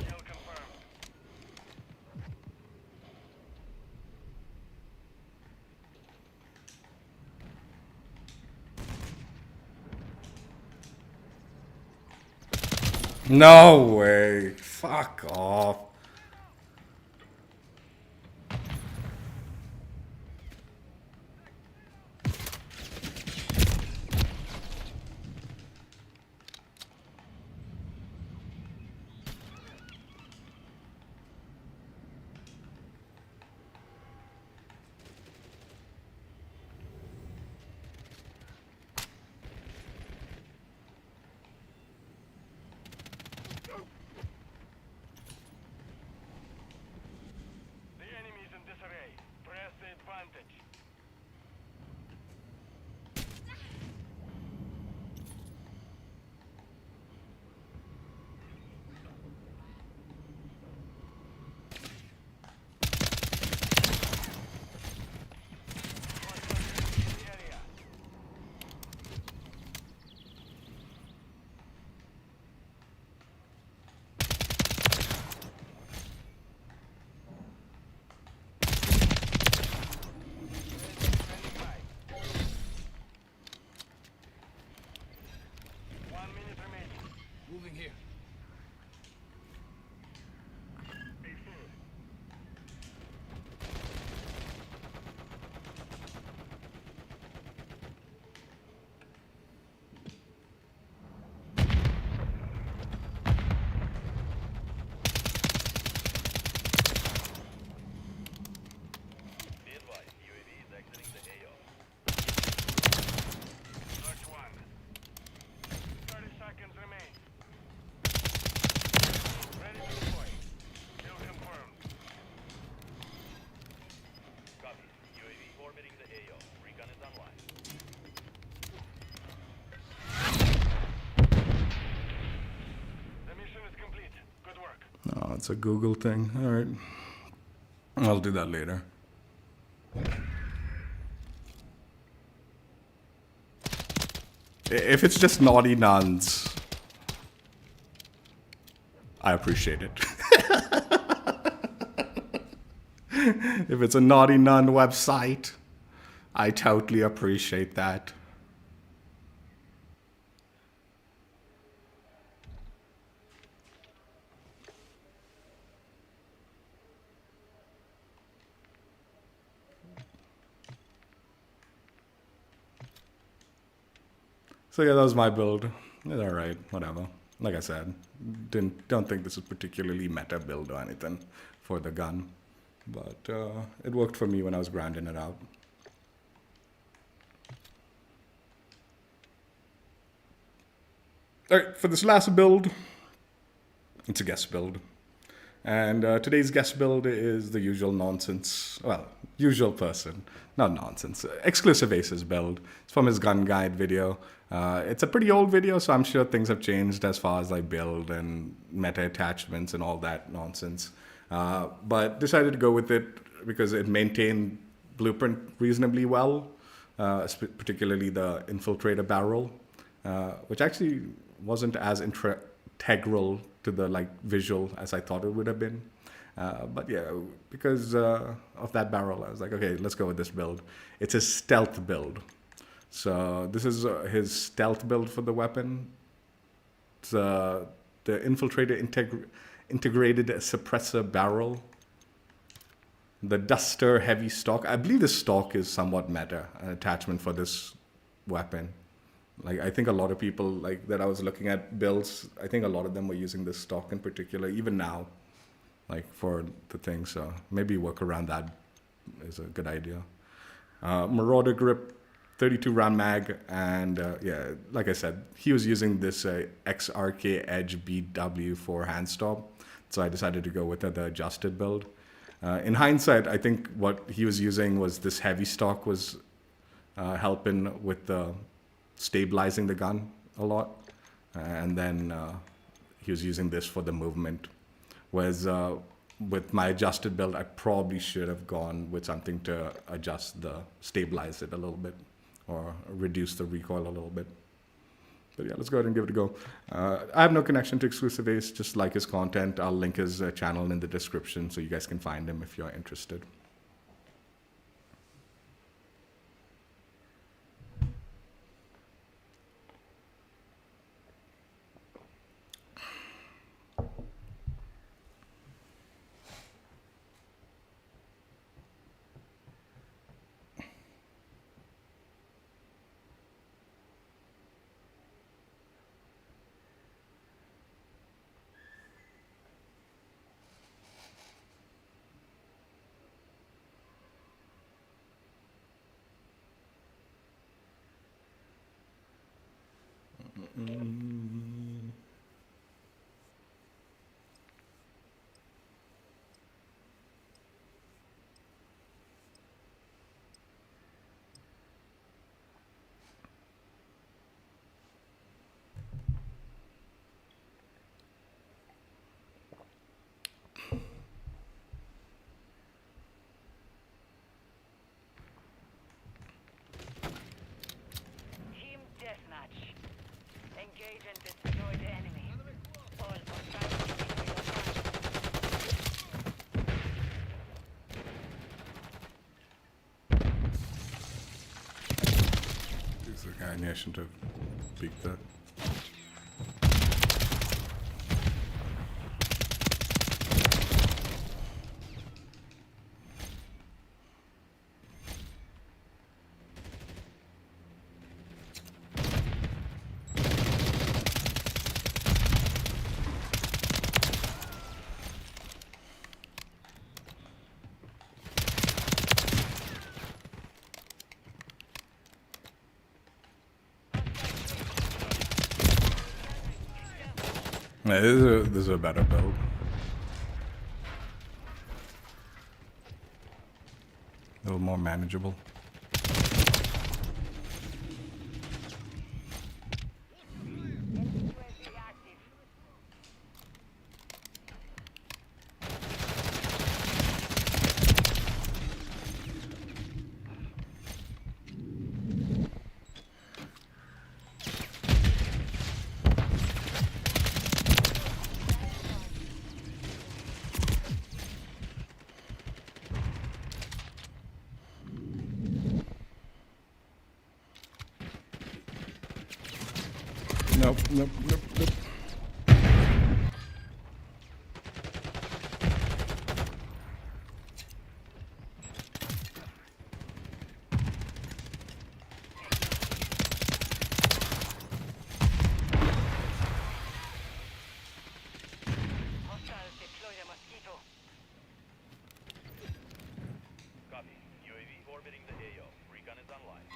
Kill confirmed. No way. Fuck off. The enemy is in disarray. Press the advantage. Hostile in the area. Standing by. 1 minute remaining. Moving here. Be advised, UAV is exiting the AO. Search 1. 30 seconds remain. Ready to deploy. Kill confirmed. Copy. UAV orbiting the AO. Recon is online. The mission is complete. Good work. Oh, it's a Google thing. Alright. I'll do that later. If it's just naughty nuns, I appreciate it. If it's a naughty nun website, I totally appreciate that. So yeah, that was my build. It's alright, whatever. Like I said, don't think this is particularly meta build or anything for the gun. But it worked for me when I was grinding it out. All right, for this last build, it's a guest build. And today's guest build is the usual nonsense. Well, usual person, not nonsense. Exclusive Ace's build. It's from his gun guide video. It's a pretty old video, so I'm sure things have changed as far as like build and meta attachments and all that nonsense. But decided to go with it because it maintained blueprint reasonably well, particularly the infiltrator barrel, which actually wasn't as integral to the like visual as I thought it would have been. But yeah, because of that barrel, I was like, okay, let's go with this build. It's a stealth build. So this is his stealth build for the weapon. It's the infiltrator integrated suppressor barrel. The duster heavy stock. I believe the stock is somewhat meta, an attachment for this weapon. Like, I think a lot of people like that I was looking at builds, I think a lot of them were using this stock in particular, even now, like for the thing. So maybe work around that is a good idea. Marauder grip, 32 round mag, and yeah, like I said, he was using this XRK Edge BW for hand stop, so I decided to go with the adjusted build. In hindsight, I think what he was using was this heavy stock was helping with the stabilizing the gun a lot, and then he was using this for the movement. Whereas with my adjusted build, I probably should have gone with something to stabilize it a little bit, or reduce the recoil a little bit. But yeah, let's go ahead and give it a go. I have no connection to Exclusive Ace, just like his content. I'll link his channel in the description so you guys can find him if you're interested. Team deathmatch. Engage and destroy the enemy. All on Use the ammunition to beat that. Yeah, this is a better build. A little more manageable. Nope, nope, nope, nope. Hostiles deploy the mosquito. Copy. UAV orbiting the AO. Recon is online.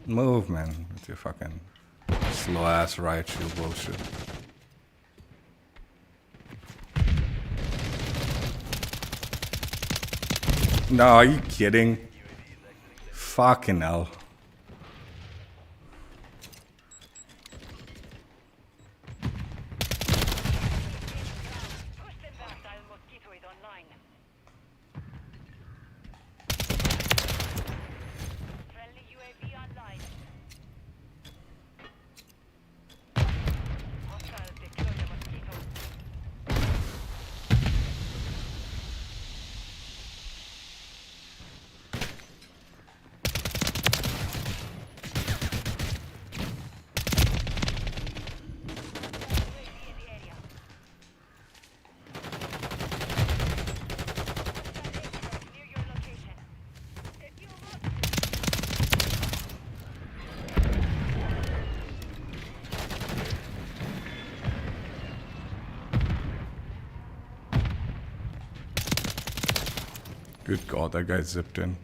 Move, man, with your fucking slow ass riot shield bullshit. No, are you kidding? Fucking hell. Push them back. Hostile mosquito is online. Friendly UAV online. Hostile deploy the mosquito. UAV in the area. Near your location. If you look, Good God, that guy zipped in.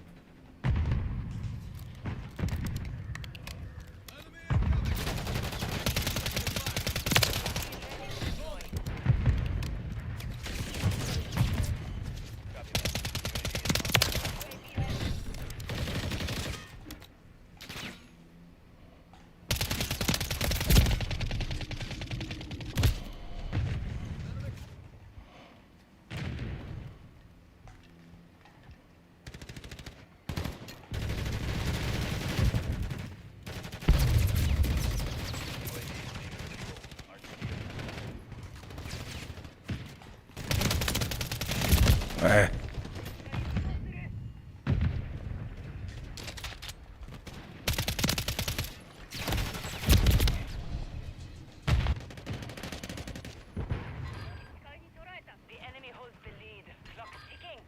Eh. the enemy holds the lead. Clock ticking.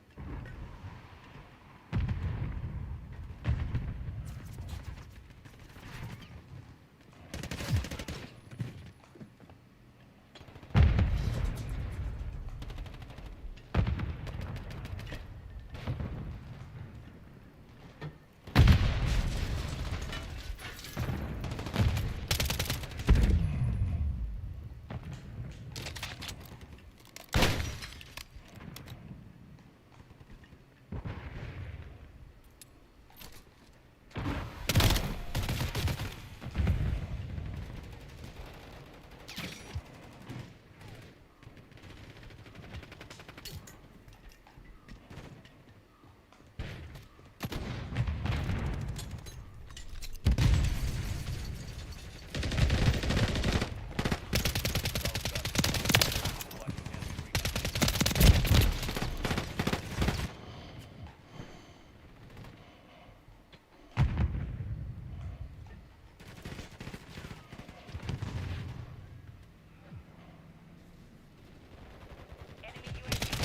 Enemy UAV.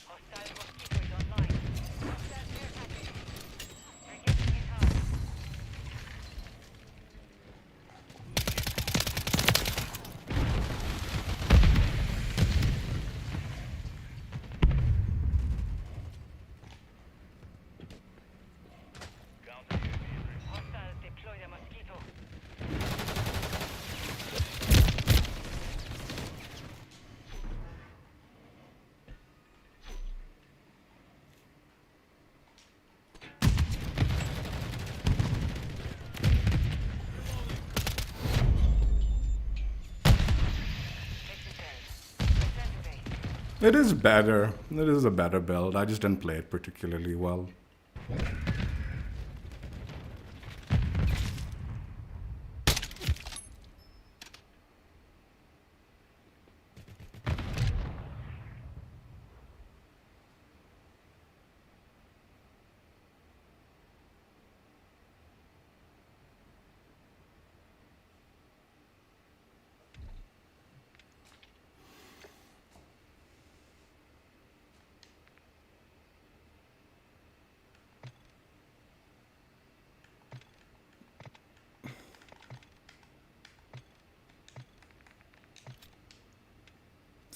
Hostile mosquito is online. Hostile air package. Engaging in hard. Hostile deploy the mosquito. It is better. It is a better build. I just didn't play it particularly well.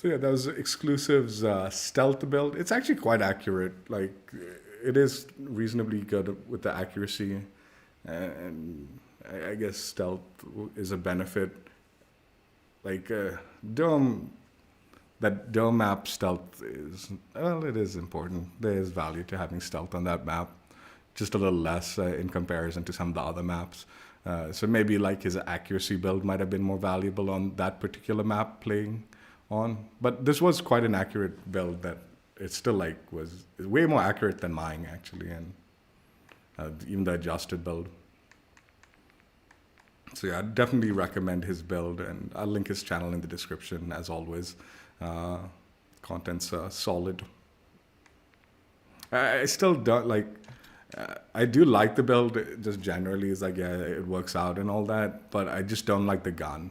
So yeah, that was Exclusive's stealth build. It's actually quite accurate. Like it is reasonably good with the accuracy, and I guess stealth is a benefit. Like dome, that dome map stealth is, well, it is important. There is value to having stealth on that map, just a little less in comparison to some of the other maps. So maybe like his accuracy build might have been more valuable on that particular map playing on. But this was quite an accurate build that it still like was way more accurate than mine actually, and even the adjusted build. So yeah, I'd definitely recommend his build, and I'll link his channel in the description as always. Content's solid. I still don't like. I do like the build, just generally. It's like, yeah, it works out and all that, but I just don't like the gun.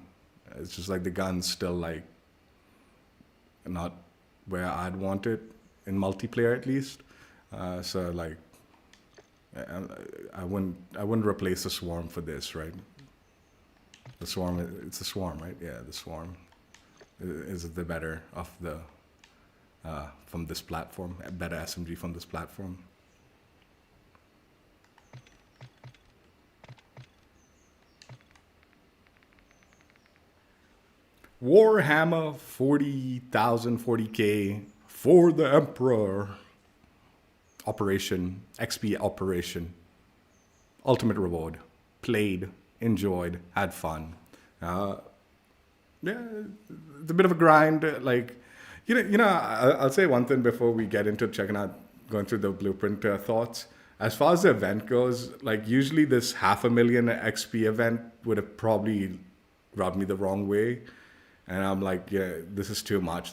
It's just like the gun's still like not where I'd want it in multiplayer at least. So like, I wouldn't replace the Swarm for this, right? The Swarm, it's a Swarm, right? Yeah, the Swarm is the better of the from this platform, a better SMG from this platform. Warhammer 40,000, 40K for the Emperor. Operation, XP Operation. Ultimate reward. Played, enjoyed, had fun. Yeah, it's a bit of a grind. Like, I'll say one thing before we get into going through the blueprint thoughts. As far as the event goes, like usually this 500,000 XP event would have probably rubbed me the wrong way. And I'm like, yeah, this is too much,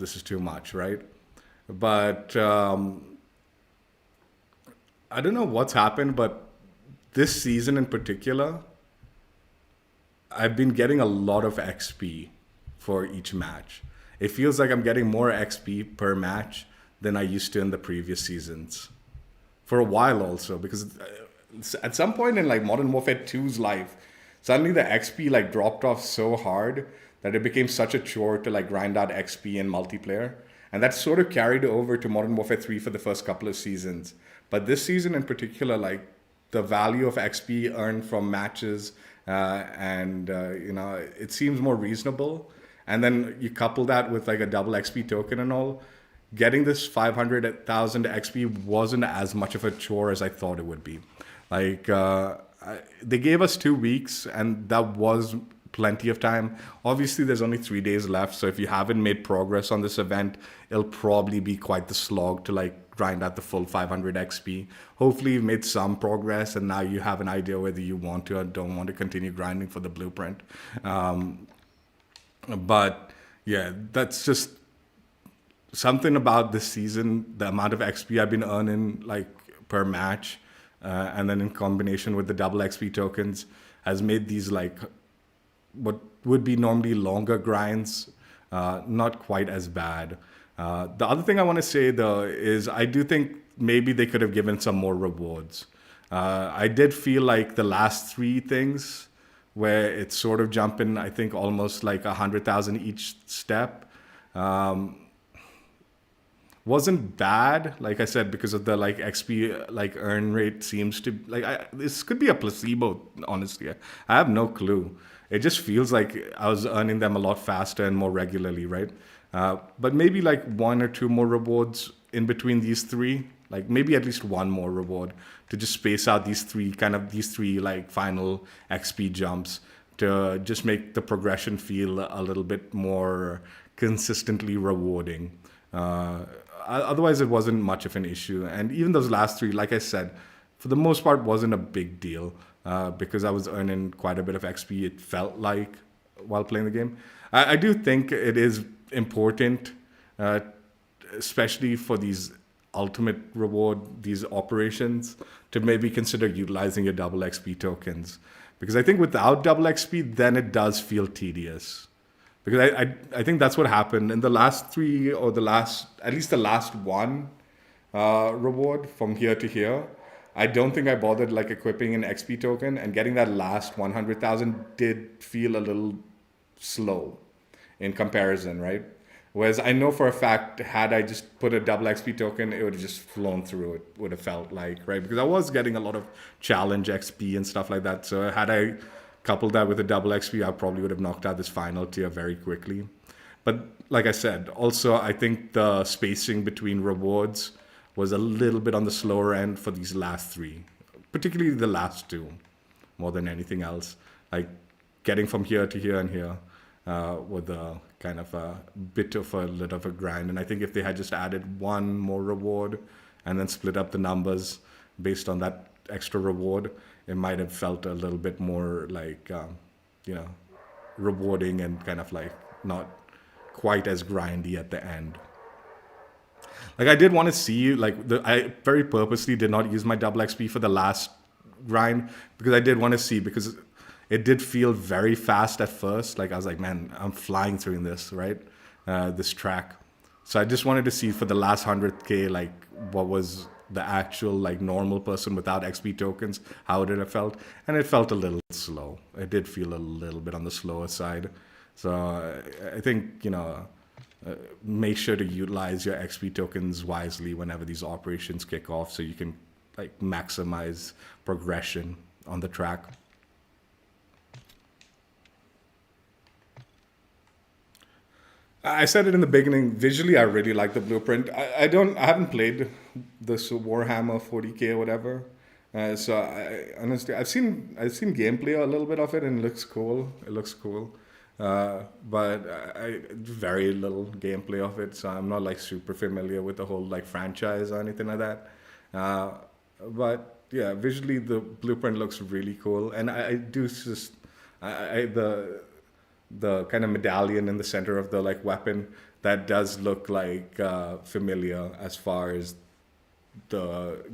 right? But I don't know what's happened, but this season in particular, I've been getting a lot of XP for each match. It feels like I'm getting more XP per match than I used to in the previous seasons. For a while also, because at some point in like Modern Warfare 2's life, suddenly the XP like dropped off so hard that it became such a chore to like grind out XP in multiplayer. And that sort of carried over to Modern Warfare 3 for the first couple of seasons. But this season in particular, like the value of XP earned from matches it seems more reasonable. And then you couple that with like a double XP token and all, getting this 500,000 XP wasn't as much of a chore as I thought it would be. Like they gave us 2 weeks, and that was plenty of time. Obviously, there's only 3 days left, so if you haven't made progress on this event, it'll probably be quite the slog to like grind out the full 500 XP. Hopefully, you've made some progress, and now you have an idea whether you want to or don't want to continue grinding for the blueprint. But yeah, that's just something about this season. The amount of XP I've been earning like per match, and then in combination with the double XP tokens, has made these like what would be normally longer grinds not quite as bad. The other thing I want to say though is I do think maybe they could have given some more rewards. I did feel like the last 3 things where it's sort of jumping, I think almost like 100,000 each step, wasn't bad. Like I said, because of the like XP like earn rate seems to like this could be a placebo. Honestly, I have no clue. It just feels like I was earning them a lot faster and more regularly, right? But maybe like 1 or 2 more rewards in between these 3, like maybe at least 1 more reward to just space out these three like final XP jumps to just make the progression feel a little bit more consistently rewarding. Otherwise, it wasn't much of an issue. And even those last 3, like I said, for the most part, wasn't a big deal because I was earning quite a bit of XP, it felt like, while playing the game. I do think it is important, especially for these ultimate reward, these operations, to maybe consider utilizing your double XP tokens. Because I think without double XP, then it does feel tedious. Because I think that's what happened in the last 3 or at least the last 1 reward from here to here. I don't think I bothered like equipping an XP token, and getting that last 100,000 did feel a little slow in comparison, right? Whereas I know for a fact, had I just put a double XP token, it would have just flown through. It would have felt like, right? Because I was getting a lot of challenge XP and stuff like that. So had I coupled that with a double XP, I probably would have knocked out this final tier very quickly. But like I said, also I think the spacing between rewards was a little bit on the slower end for these last three, particularly the last two, more than anything else. Like getting from here to here and here with a kind of a bit of a little of a grind. And I think if they had just added one more reward and then split up the numbers based on that extra reward, it might have felt a little bit more like, rewarding and kind of like not quite as grindy at the end. Like I did want to see, like I very purposely did not use my double XP for the last grind because I did want to see, because it did feel very fast at first. Like I was like, man, I'm flying through this, right? This track. So I just wanted to see for the last 100K, like what was the actual like normal person without XP tokens, how did it felt? And it felt a little slow. It did feel a little bit on the slower side. So I think, make sure to utilize your XP tokens wisely whenever these operations kick off so you can like maximize progression on the track. I said it in the beginning, visually I really like the blueprint. I haven't played this Warhammer 40K or whatever. So I honestly I've seen gameplay a little bit of it and it looks cool. But I very little gameplay of it, so I'm not like super familiar with the whole like franchise or anything like that. But yeah, visually the blueprint looks really cool, and I do just the kind of medallion in the center of the like weapon, that does look like familiar as far as the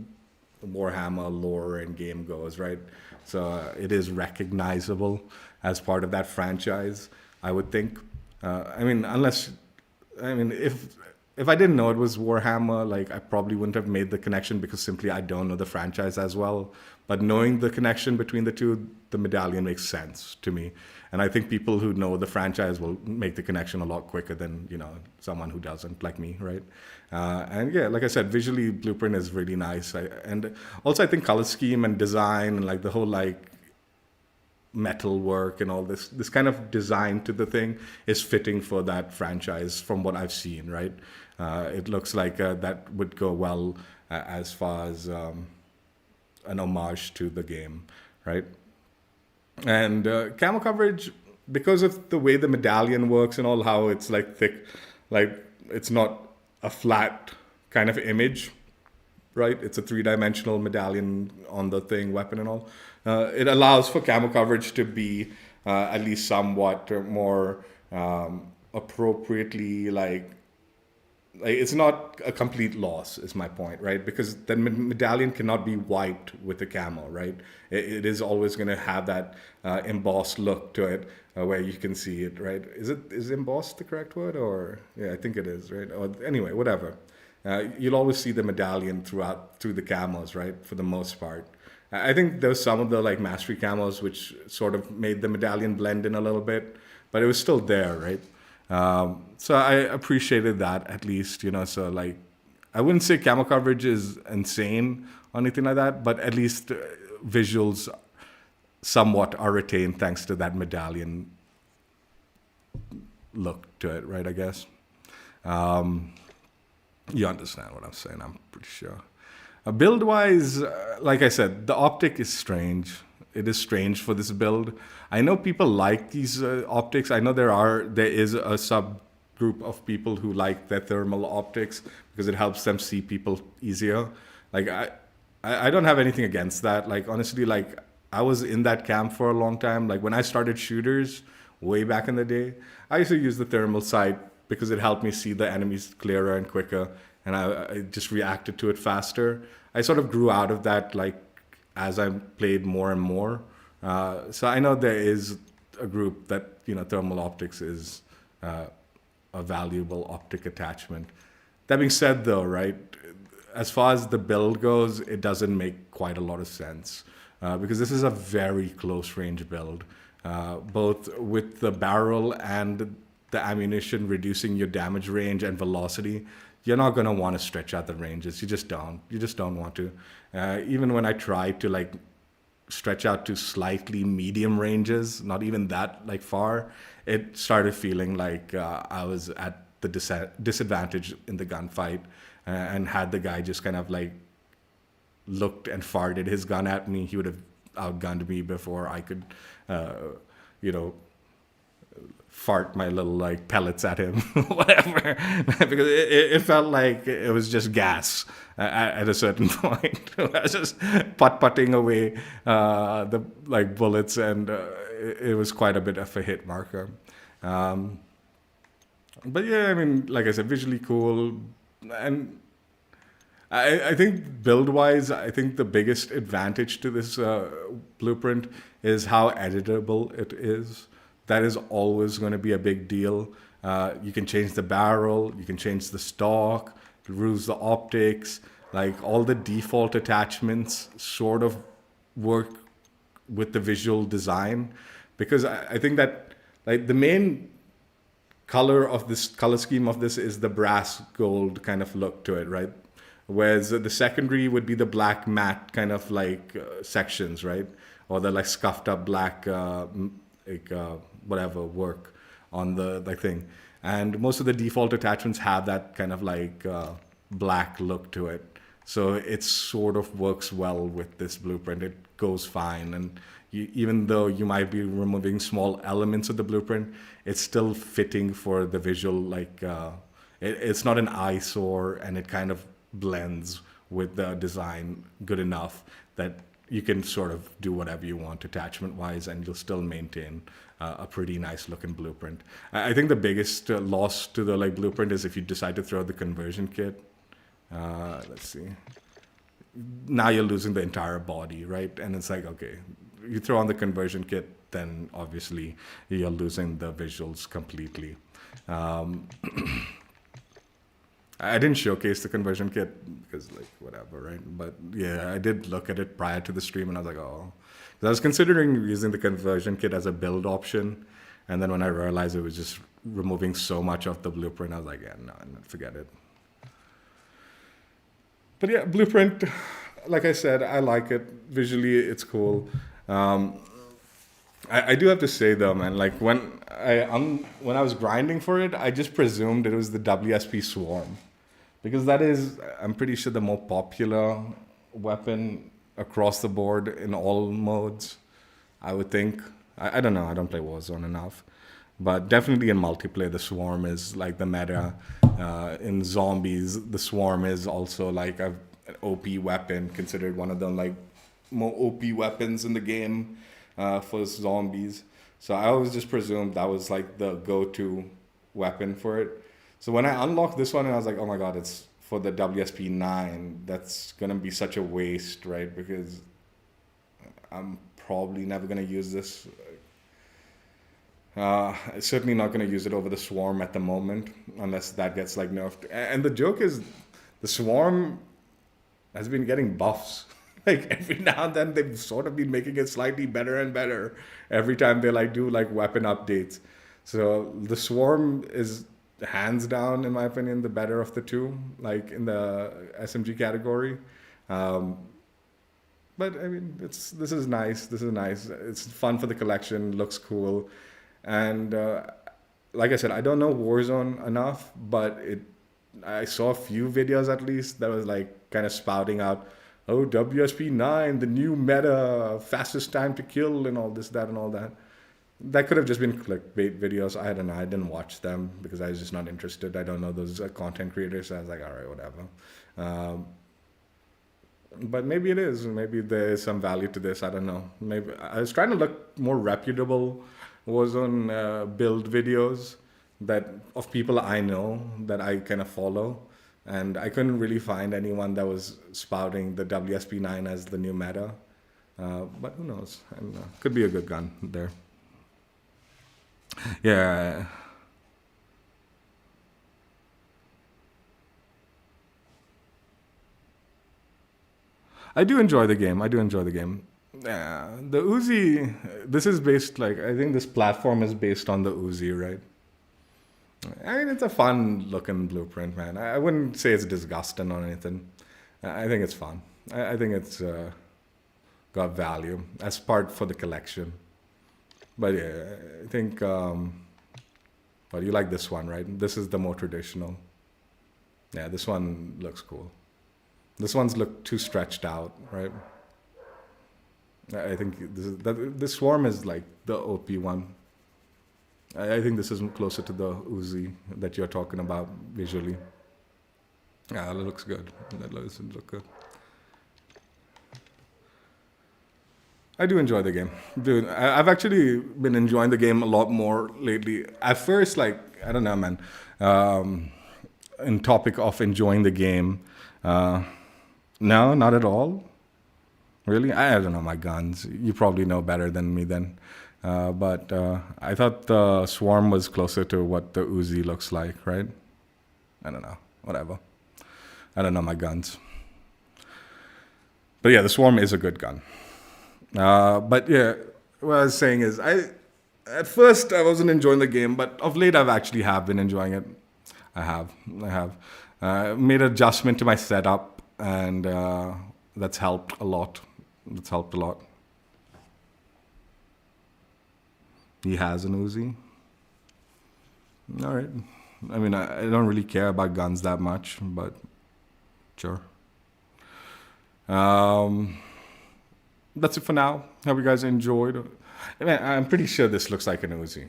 Warhammer lore and game goes, right? So it is recognizable as part of that franchise, I would think. If I didn't know it was Warhammer, like I probably wouldn't have made the connection because simply I don't know the franchise as well. But knowing the connection between the two, the medallion makes sense to me. And I think people who know the franchise will make the connection a lot quicker than, someone who doesn't, like me, right? And yeah, like I said, visually, Blueprint is really nice. And also I think color scheme and design and like the whole like metal work and all this kind of design to the thing is fitting for that franchise from what I've seen, right? It looks like that would go well as far as an homage to the game, right? And Camo Coverage, because of the way the medallion works and all, how it's like thick, like it's not a flat kind of image, right? It's a three-dimensional medallion on the thing, weapon and all. It allows for Camo Coverage to be at least somewhat more appropriately like it's not a complete loss, is my point, right? Because the medallion cannot be white with the camo, right? It is always going to have that embossed look to it, where you can see it, right? Is embossed the correct word, or yeah, I think it is, right? Or anyway, whatever. You'll always see the medallion through the camos, right? For the most part. I think there's some of the like mastery camos which sort of made the medallion blend in a little bit, but it was still there, right? So I appreciated that at least, so like, I wouldn't say Camo Coverage is insane or anything like that, but at least visuals somewhat are retained thanks to that medallion look to it, right, I guess. You understand what I'm saying, I'm pretty sure. Build-wise, like I said, the optic is strange. It is strange for this build. I know people like these optics. I know there is a subgroup of people who like their thermal optics because it helps them see people easier. Like I don't have anything against that. Like honestly, like I was in that camp for a long time. Like when I started shooters way back in the day, I used to use the thermal sight because it helped me see the enemies clearer and quicker, and I just reacted to it faster. I sort of grew out of that like as I played more and more. So I know there is a group that, thermal optics is a valuable optic attachment. That being said though, right, as far as the build goes, it doesn't make quite a lot of sense because this is a very close range build, both with the barrel and the ammunition reducing your damage range and velocity, you're not going to want to stretch out the ranges. You just don't. You just don't want to. Even when I tried to like stretch out to slightly medium ranges, not even that like far, it started feeling like I was at the disadvantage in the gunfight, and had the guy just kind of like looked and farted his gun at me, he would have outgunned me before I could, you know, fart my little like pellets at him, whatever, because it felt like it was just gas at a certain point. I was just putting away the like bullets, and it was quite a bit of a hit marker. But yeah, I mean, like I said, visually cool, and I think build-wise, I think the biggest advantage to this blueprint is how editable it is. That is always going to be a big deal. You can change the barrel, you can change the stock, rules the optics, like all the default attachments sort of work with the visual design, because I think that like the main color scheme of this is the brass gold kind of look to it, right? Whereas the secondary would be the black matte kind of like sections, right? Or the like scuffed up black whatever work on the like thing. And most of the default attachments have that kind of like black look to it. So it sort of works well with this blueprint. It goes fine. And even though you might be removing small elements of the blueprint, it's still fitting for the visual, like it's not an eyesore, and it kind of blends with the design good enough that you can sort of do whatever you want attachment wise, and you'll still maintain a pretty nice looking blueprint. I think the biggest loss to the like blueprint is if you decide to throw the conversion kit. Let's see. Now you're losing the entire body, right? And it's like, okay, you throw on the conversion kit, then obviously you're losing the visuals completely. I didn't showcase the conversion kit because like whatever, right? But yeah, I did look at it prior to the stream, and I was like, oh. 'Cause I was considering using the conversion kit as a build option, and then when I realized it was just removing so much of the blueprint, I was like, yeah, no, forget it. But yeah, blueprint, like I said, I like it. Visually, it's cool. I do have to say though, man, like when I was grinding for it, I just presumed it was the WSP Swarm, because that is, I'm pretty sure, the more popular weapon across the board in all modes, I would think. I don't know, I don't play Warzone enough, but definitely in multiplayer, the Swarm is like the meta. In zombies, the Swarm is also like an OP weapon, considered one of the like more OP weapons in the game for zombies. So I always just presumed that was like the go-to weapon for it. So when I unlocked this one, and I was like, oh my god, it's for the WSP-9. That's gonna be such a waste, right? Because I'm probably never gonna use this. Certainly not going to use it over the Swarm at the moment, unless that gets like nerfed. And the joke is, the Swarm has been getting buffs. Like every now and then, they've sort of been making it slightly better and better every time they like do like weapon updates. So the Swarm is hands down, in my opinion, the better of the two, like in the SMG category. But I mean, this is nice. This is nice. It's fun for the collection. Looks cool. And like I said, I don't know Warzone enough, but I saw a few videos at least that was like kind of spouting out, oh, WSP-9, the new meta, fastest time to kill, and all this, that, and all that. That could have just been clickbait videos. I don't know. I didn't watch them because I was just not interested. I don't know those content creators. So I was like, all right, whatever. But maybe it is. Maybe there is some value to this. I don't know. Maybe I was trying to look more reputable Warzone build videos of people I know that I kind of follow, and I couldn't really find anyone that was spouting the WSP-9 as the new meta. But who knows? I don't know. Could be a good gun there. Yeah. I do enjoy the game. Yeah, the Uzi, this is based, like, I think this platform is based on the Uzi, right? I mean, it's a fun looking blueprint, man. I wouldn't say it's disgusting or anything. I think it's fun. I think it's got value as part for the collection. But yeah, I think. Well, you like this one, right? This is the more traditional. Yeah, this one looks cool. This one's look too stretched out, right? I think this swarm is like the OP one. I think this is closer to the Uzi that you're talking about visually. Yeah, that looks good. That doesn't look good. I do enjoy the game. Dude, I've actually been enjoying the game a lot more lately. At first, like, I don't know, man. In topic of enjoying the game, no, not at all. Really? I don't know my guns. You probably know better than me then. But I thought the Swarm was closer to what the Uzi looks like, right? I don't know. Whatever. I don't know my guns. But yeah, the Swarm is a good gun. But yeah, what I was saying is, at first I wasn't enjoying the game, but of late I've actually have been enjoying it. I have made an adjustment to my setup, and that's helped a lot. He has an Uzi. All right. I mean, I don't really care about guns that much, but sure. That's it for now. Hope you guys enjoyed. I mean, I'm pretty sure this looks like an Uzi.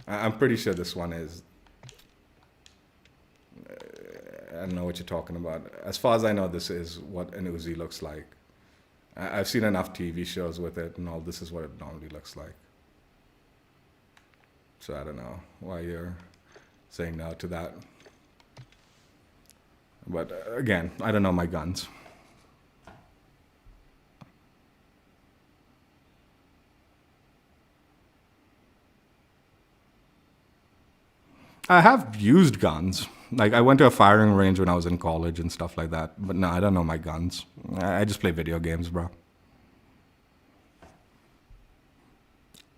I'm pretty sure this one is. I don't know what you're talking about. As far as I know, this is what an Uzi looks like. I've seen enough TV shows with it, and all this is what it normally looks like. So I don't know why you're saying no to that. But again, I don't know my guns. I have used guns. Like, I went to a firing range when I was in college and stuff like that. But no, I don't know my guns. I just play video games, bro.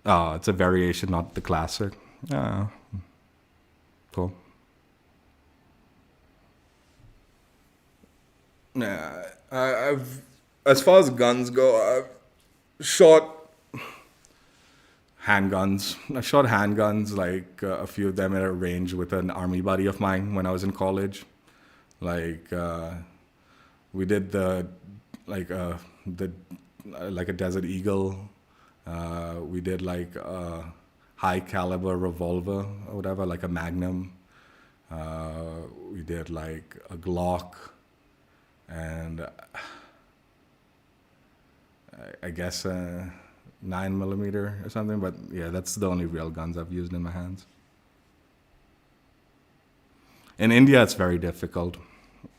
Oh, it's a variation, not the classic. Yeah. Cool. Yeah, I've, as far as guns go, I've shot handguns. I shot handguns, like a few of them at a range with an army buddy of mine when I was in college. Like we did like a Desert Eagle. We did like a high caliber revolver or whatever, like a Magnum. We did like a Glock, and I guess 9mm or something, but yeah, that's the only real guns I've used in my hands. In India, it's very difficult.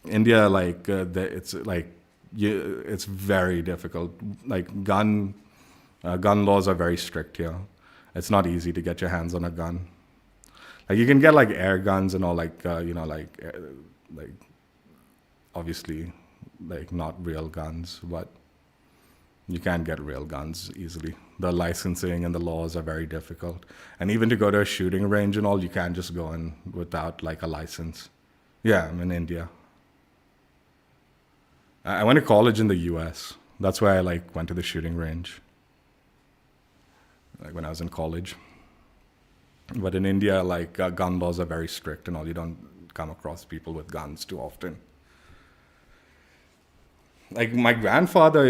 India, like it's like it's very difficult. Like gun laws are very strict here. It's not easy to get your hands on a gun. Like you can get like air guns and all, like like obviously like not real guns, but you can't get real guns easily. The licensing and the laws are very difficult. And even to go to a shooting range and all, you can't just go in without like a license. Yeah, I'm in India. I went to college in the US. That's why I like went to the shooting range. Like when I was in college. But in India, like gun laws are very strict and all. You don't come across people with guns too often. Like my grandfather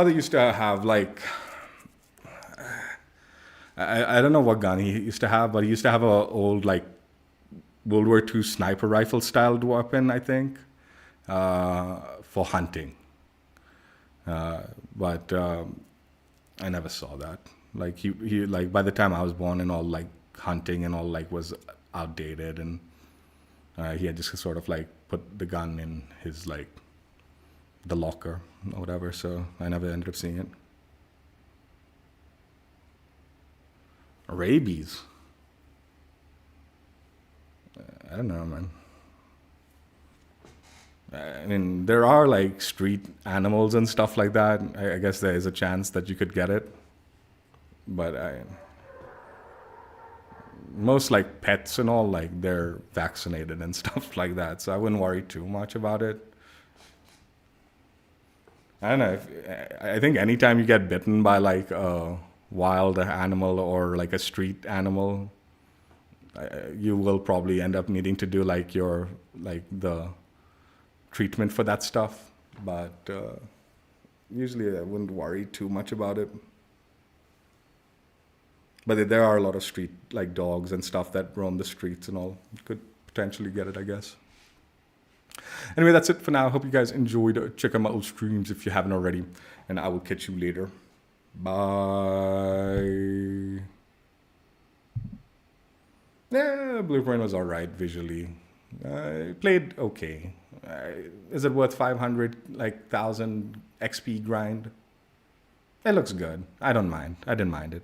used to have like, I don't know what gun he used to have, but he used to have a old like World War II sniper rifle styled weapon, I think, for hunting. But I never saw that. Like he like by the time I was born and all, like hunting and all like was outdated, and he had just sort of like put the gun in his like the locker or whatever, so I never ended up seeing it. Rabies. I don't know, man. I mean, there are like street animals and stuff like that. I guess there is a chance that you could get it, but most like pets and all, like they're vaccinated and stuff like that, so I wouldn't worry too much about it. I don't know. I think anytime you get bitten by like a wild animal or like a street animal, you will probably end up needing to do like the treatment for that stuff. But usually I wouldn't worry too much about it. But there are a lot of street like dogs and stuff that roam the streets and all. You could potentially get it, I guess. Anyway, that's it for now. I hope you guys enjoyed. Check out my old streams if you haven't already. And I will catch you later. Bye. Yeah, Blueprint was alright visually. Played okay. Is it worth 500, like 1,000 XP grind? It looks good. I don't mind. I didn't mind it.